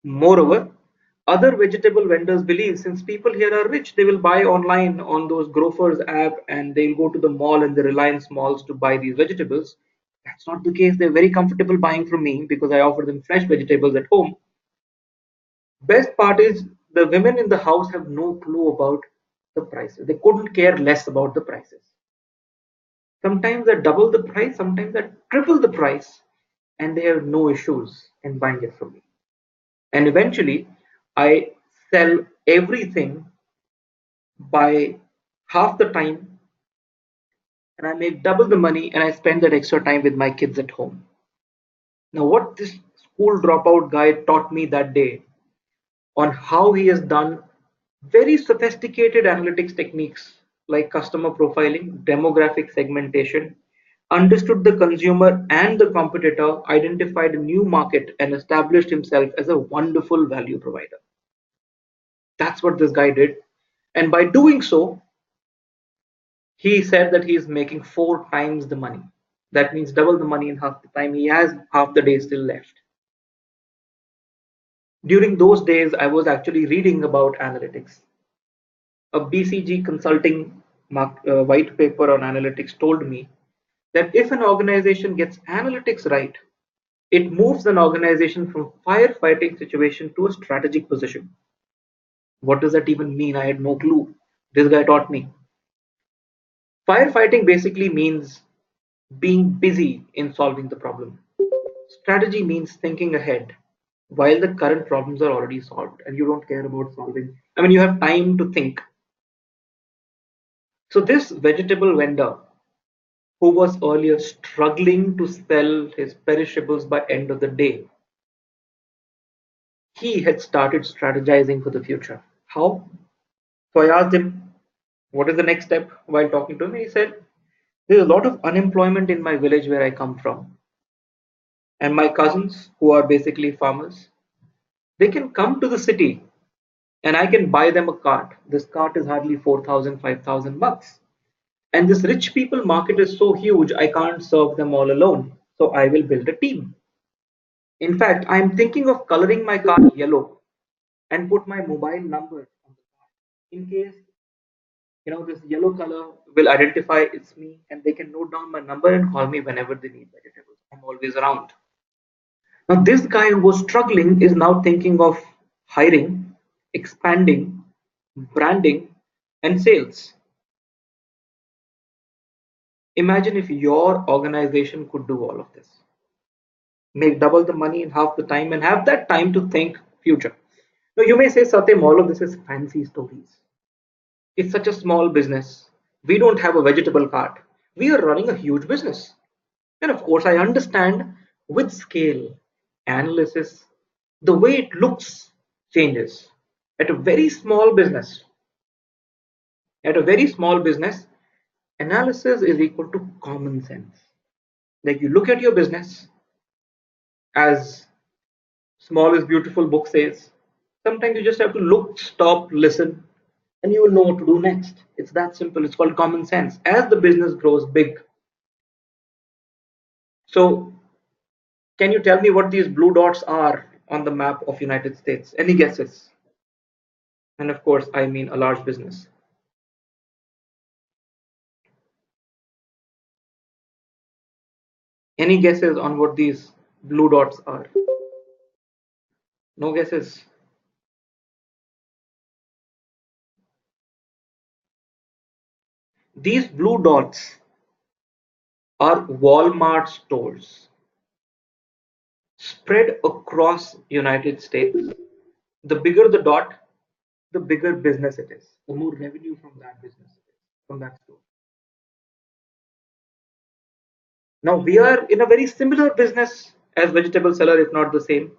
Moreover, other vegetable vendors believe since people here are rich, they will buy online on those Grofers app and they'll go to the mall and the Reliance malls to buy these vegetables. That's not the case. They're very comfortable buying from me because I offer them fresh vegetables at home. Best part is the women in the house have no clue about the prices. They couldn't care less about the prices. Sometimes at double the price, sometimes at triple the price, and they have no issues in buying it from me. And eventually, I sell everything by half the time, and I make double the money, and I spend that extra time with my kids at home. Now, what this school dropout guy taught me that day on how he has done very sophisticated analytics techniques like customer profiling, demographic segmentation, understood the consumer and the competitor, identified a new market, and established himself as a wonderful value provider. That's what this guy did. And by doing so, he said that he is making 4 times the money. That means double the money in half the time. He has half the day still left. During those days, I was actually reading about analytics. A BCG consulting white paper on analytics told me that if an organization gets analytics right, it moves an organization from firefighting situation to a strategic position. What does that even mean? I had no clue. This guy taught me. Firefighting basically means being busy in solving the problem. Strategy means thinking ahead while the current problems are already solved and you don't care about solving. I mean, you have time to think. So this vegetable vendor who was earlier struggling to sell his perishables by end of the day, he had started strategizing for the future. How? So I asked him, what is the next step while talking to him? He said, there's a lot of unemployment in my village where I come from. And my cousins, who are basically farmers, they can come to the city and I can buy them a cart. This cart is hardly 4,000, 5,000 bucks. And this rich people market is so huge, I can't serve them all alone. So I will build a team. In fact, I am thinking of coloring my car yellow and put my mobile number on the car in case this yellow color will identify it's me and they can note down my number and call me whenever they need vegetables. I'm always around. Now, this guy who was struggling is now thinking of hiring, expanding, branding, and sales. Imagine if your organization could do all of this. Make double the money in half the time and have that time to think future. Now, you may say, Satyam, all of this is fancy stories. It's such a small business. We don't have a vegetable cart. We are running a huge business. And of course, I understand with scale, analysis, the way it looks changes. At a very small business, at a very small business, analysis is equal to common sense. Like you look at your business, as Small is Beautiful book says, sometimes you just have to look, stop, listen, and you will know what to do next. It's that simple. It's called common sense. As the business grows big, so can you tell me what these blue dots are on the map of United States? Any guesses? And of course, I mean a large business. Any guesses on what these blue dots are? No guesses? These blue dots are Walmart stores spread across United States. The bigger the dot, the bigger business it is, the more revenue from that business it is, from that store. Now we are in a very similar business as vegetable seller, if not the same.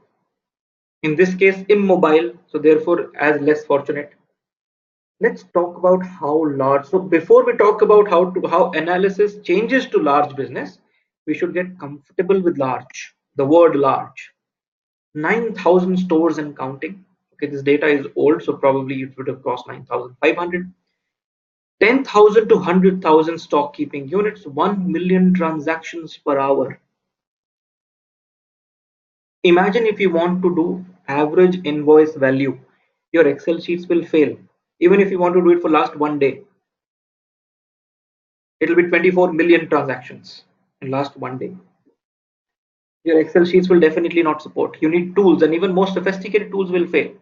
In this case, immobile, so therefore as less fortunate. Let's talk about how large. So before we talk about how analysis changes to large business, we should get comfortable with large. The word large. 9,000 stores and counting. Okay, this data is old, so probably it would have crossed 9,500. 10,000 to 100,000 stock keeping units, 1 million transactions per hour. Imagine if you want to do average invoice value, your Excel sheets will fail. Even if you want to do it for last one day, it'll be 24 million transactions in last one day. Your Excel sheets will definitely not support. You need tools, and even more sophisticated tools will fail.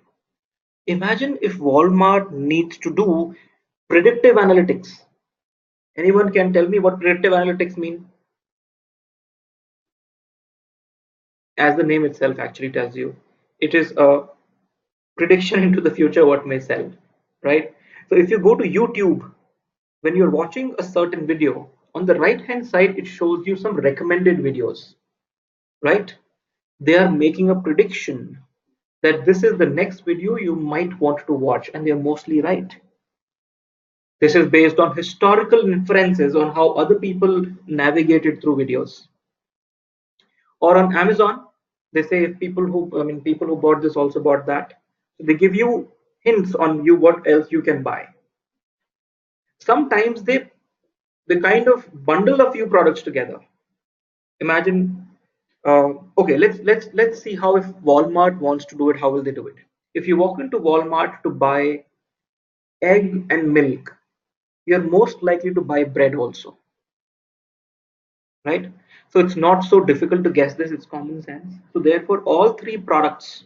Imagine if Walmart needs to do predictive analytics. Anyone can tell me what predictive analytics mean? As the name itself actually tells you, it is a prediction into the future what may sell, right? So if you go to YouTube, when you're watching a certain video, on the right hand side it shows you some recommended videos, right? They are making a prediction that this is the next video you might want to watch, and they're mostly right. This is based on historical inferences on how other people navigated through videos. Or on Amazon, they say if people who bought this also bought that. So they give you hints on you what else you can buy. Sometimes they kind of bundle a few products together. Imagine, okay, let's see how if Walmart wants to do it, how will they do it? If you walk into Walmart to buy egg and milk, you're most likely to buy bread also, right? So it's not so difficult to guess this, it's common sense. So therefore, all three products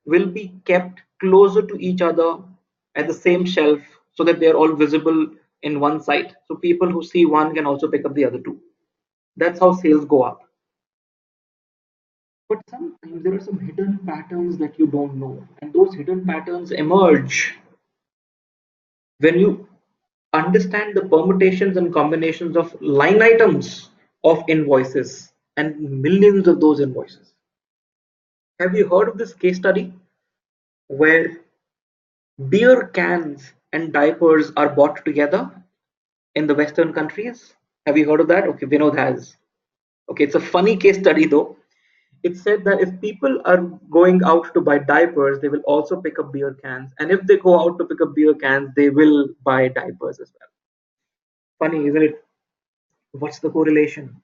will be kept closer to each other at the same shelf so that they're all visible in one site. So people who see one can also pick up the other two. That's how sales go up. But sometimes there are some hidden patterns that you don't know, and those hidden patterns emerge when you understand the permutations and combinations of line items of invoices and millions of those invoices. Have you heard of this case study where beer cans and diapers are bought together in the Western countries? Have you heard of that? Okay, Vinod has. Okay, it's a funny case study though. It said that if people are going out to buy diapers, they will also pick up beer cans. And if they go out to pick up beer cans, they will buy diapers as well. Funny, isn't it? What's the correlation?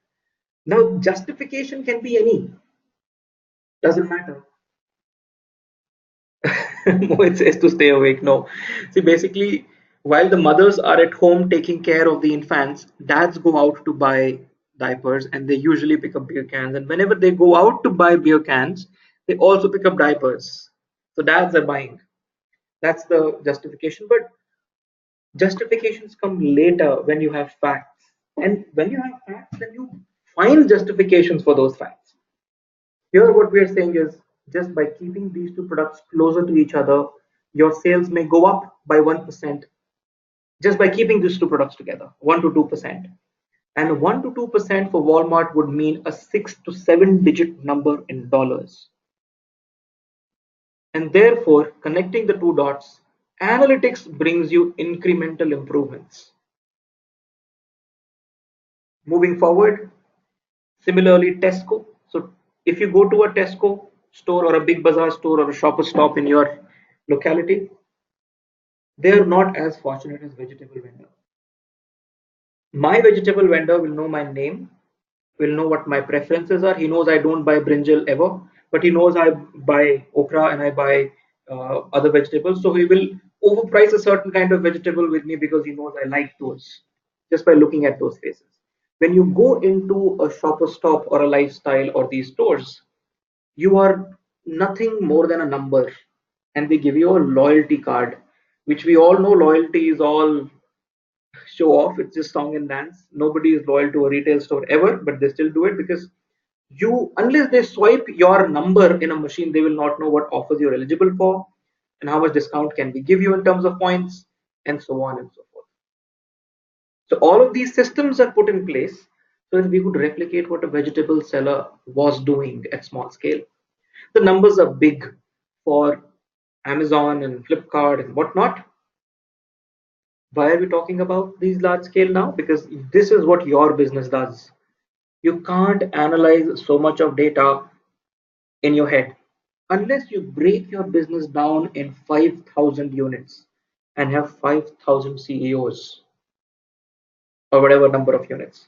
Now, justification can be any, doesn't matter. Mohit says to stay awake. No. See, basically, while the mothers are at home taking care of the infants, dads go out to buy diapers and they usually pick up beer cans. And whenever they go out to buy beer cans, they also pick up diapers. So dads are buying. That's the justification. But justifications come later when you have facts. And when you have facts, then you find justifications for those facts. Here, what we are saying is just by keeping these two products closer to each other, your sales may go up by 1% just by keeping these two products together, 1 to 2%. And 1 to 2% for Walmart would mean a 6 to 7 digit number in dollars. And therefore, connecting the two dots, analytics brings you incremental improvements. Moving forward, similarly, Tesco. So if you go to a Tesco store or a Big Bazaar store or a Shopper Stop in your locality, they are not as fortunate as vegetable vendor. My vegetable vendor will know my name, will know what my preferences are. He knows I don't buy brinjal ever, but he knows I buy okra and I buy other vegetables. So he will overprice a certain kind of vegetable with me because he knows I like those just by looking at those faces. When you go into a Shopper Stop or a Lifestyle or these stores, you are nothing more than a number, and they give you a loyalty card, which we all know loyalty is all show off. It's just song and dance. Nobody is loyal to a retail store ever, but they still do it because you, unless they swipe your number in a machine, they will not know what offers you're eligible for and how much discount can we give you in terms of points and so on and so forth. So all of these systems are put in place so that we could replicate what a vegetable seller was doing at small scale. The numbers are big for Amazon and Flipkart and whatnot. Why are we talking about these large scale now? Because this is what your business does. You can't analyze so much of data in your head unless you break your business down in 5,000 units and have 5,000 CEOs or whatever number of units.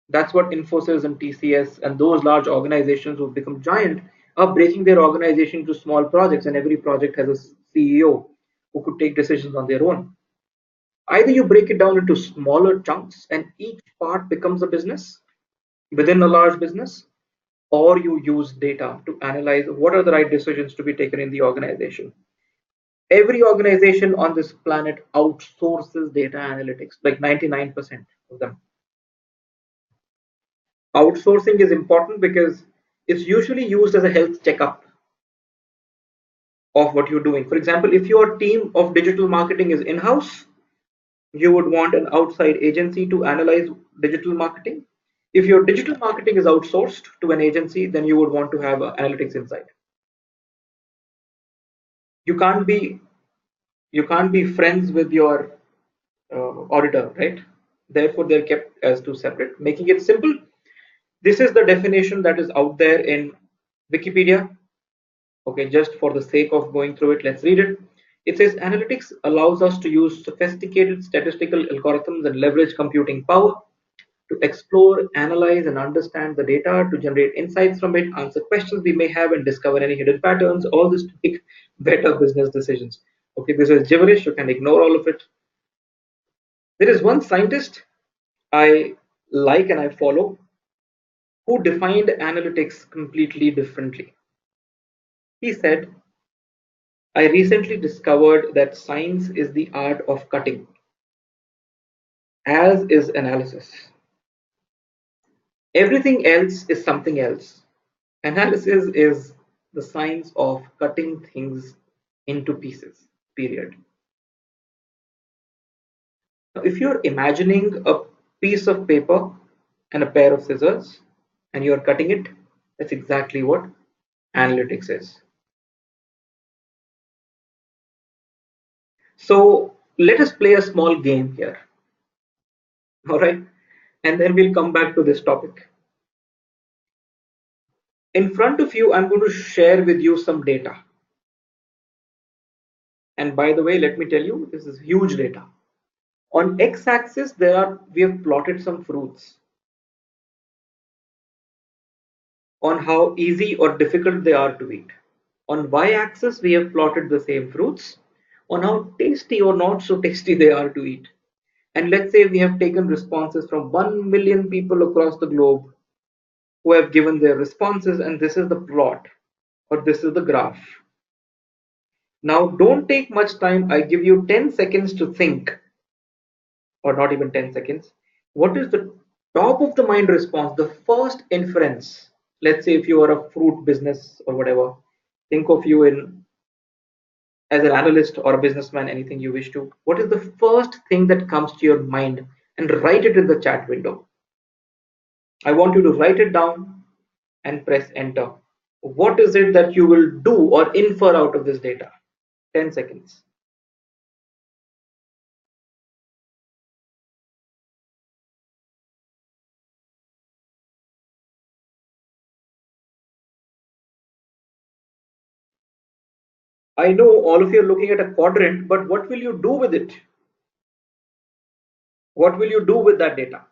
That's what Infosys and TCS and those large organizations who have become giant are breaking their organization into small projects, and every project has a CEO who could take decisions on their own. Either you break it down into smaller chunks and each part becomes a business within a large business, or you use data to analyze what are the right decisions to be taken in the organization. Every organization on this planet outsources data analytics, like 99% of them. Outsourcing is important because it's usually used as a health checkup of what you're doing. For example, if your team of digital marketing is in-house, you would want an outside agency to analyze digital marketing. If your digital marketing is outsourced to an agency, then you would want to have analytics inside. You can't be friends with your auditor, right? Therefore, they're kept as two separate. Making it simple, this is the definition that is out there in Wikipedia. Okay, just for the sake of going through it, let's read it. It says analytics allows us to use sophisticated statistical algorithms and leverage computing power to explore, analyze, and understand the data, to generate insights from it, answer questions we may have, and discover any hidden patterns. All this to make better business decisions. Okay, this is gibberish. You can ignore all of it. There is one scientist I like and I follow who defined analytics completely differently. He said, I recently discovered that science is the art of cutting, as is analysis. Everything else is something else. Analysis is the science of cutting things into pieces, period. Now, if you're imagining a piece of paper and a pair of scissors and you're cutting it, that's exactly what analytics is. So let us play a small game here. All right. And then we'll come back to this topic. In front of you, I'm going to share with you some data. And by the way, let me tell you, this is huge data. On x-axis, we have plotted some fruits on how easy or difficult they are to eat. On y-axis, we have plotted the same fruits on how tasty or not so tasty they are to eat. And let's say we have taken responses from 1 million people across the globe who have given their responses, and this is the plot or this is the graph. Now, don't take much time. I give you 10 seconds to think, or not even 10 seconds. What is the top of the mind response, the first inference? Let's say if you are a fruit business or whatever, think of you in as an analyst or a businessman, anything you wish to. What is the first thing that comes to your mind? And write it in the chat window. I want you to write it down and press enter. What is it that you will do or infer out of this data? 10 seconds. I know all of you are looking at a quadrant, but what will you do with it? What will you do with that data?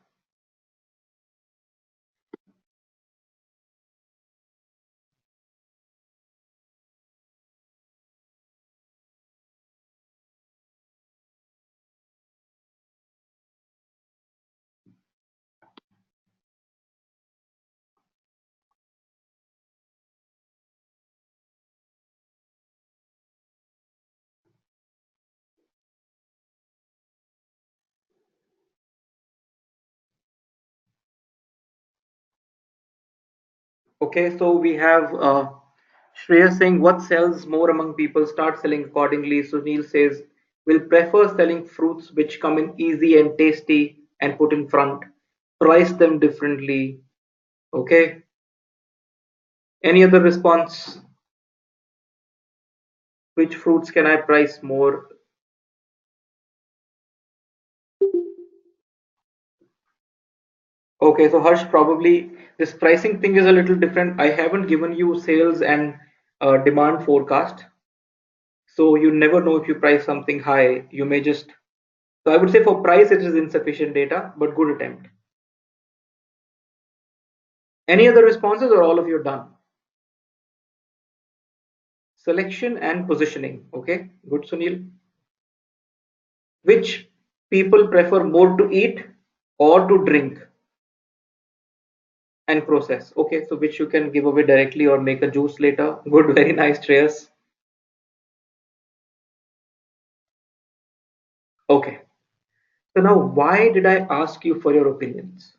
Okay, so we have Shreya saying what sells more among people, start selling accordingly. Sunil says will prefer selling fruits which come in easy and tasty and put in front, price them differently. Okay, any other response? Which fruits can I price more? Okay, so Harsh, probably this pricing thing is a little different. I haven't given you sales and demand forecast. So you never know if you price something high, you may just, so I would say for price it is insufficient data, but good attempt. Any other responses or all of you are done? Selection and positioning. Okay, good Sunil. Which people prefer more to eat or to drink and process? Okay, so which you can give away directly or make a juice later. Good, very nice, Shreyas. Okay, so now why did I ask you for your opinions?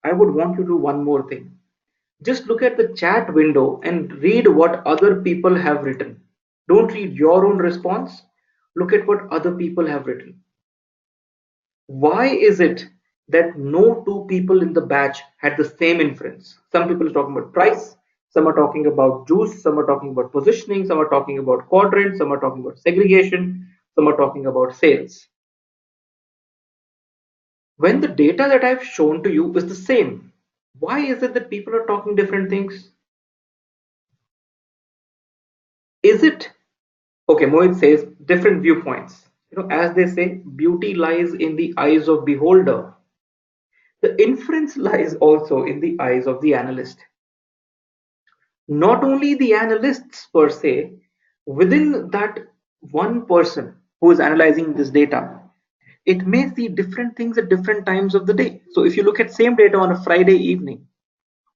I would want you to do one more thing. Just look at the chat window and read what other people have written. Don't read your own response. Look at what other people have written. Why is it that no two people in the batch had the same inference? Some people are talking about price, some are talking about juice, some are talking about positioning, some are talking about quadrant, some are talking about segregation, some are talking about sales. When the data that I've shown to you is the same, why is it that people are talking different things? Is it okay? Mohit says different viewpoints. As they say, beauty lies in the eyes of beholder. The inference lies also in the eyes of the analyst. Not only the analysts per se, within that one person who is analyzing this data, it may see different things at different times of the day. So if you look at same data on a Friday evening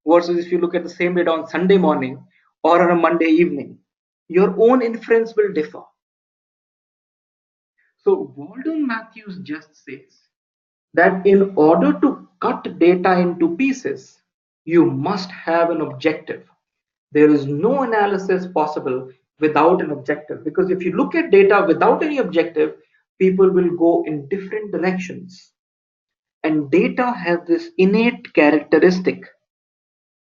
versus if you look at the same data on Sunday morning or on a Monday evening, your own inference will differ. So Walden Matthews just says that in order to cut data into pieces, You must have an objective. There is no analysis possible without an objective, because if you look at data without any objective, people will go in different directions. And data has this innate characteristic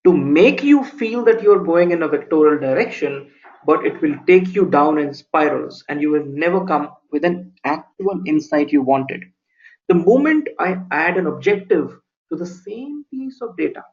to make you feel that you're going in a vectorial direction, but it will take you down in spirals and you will never come with an actual insight you wanted. The moment I add an objective to the same piece of data,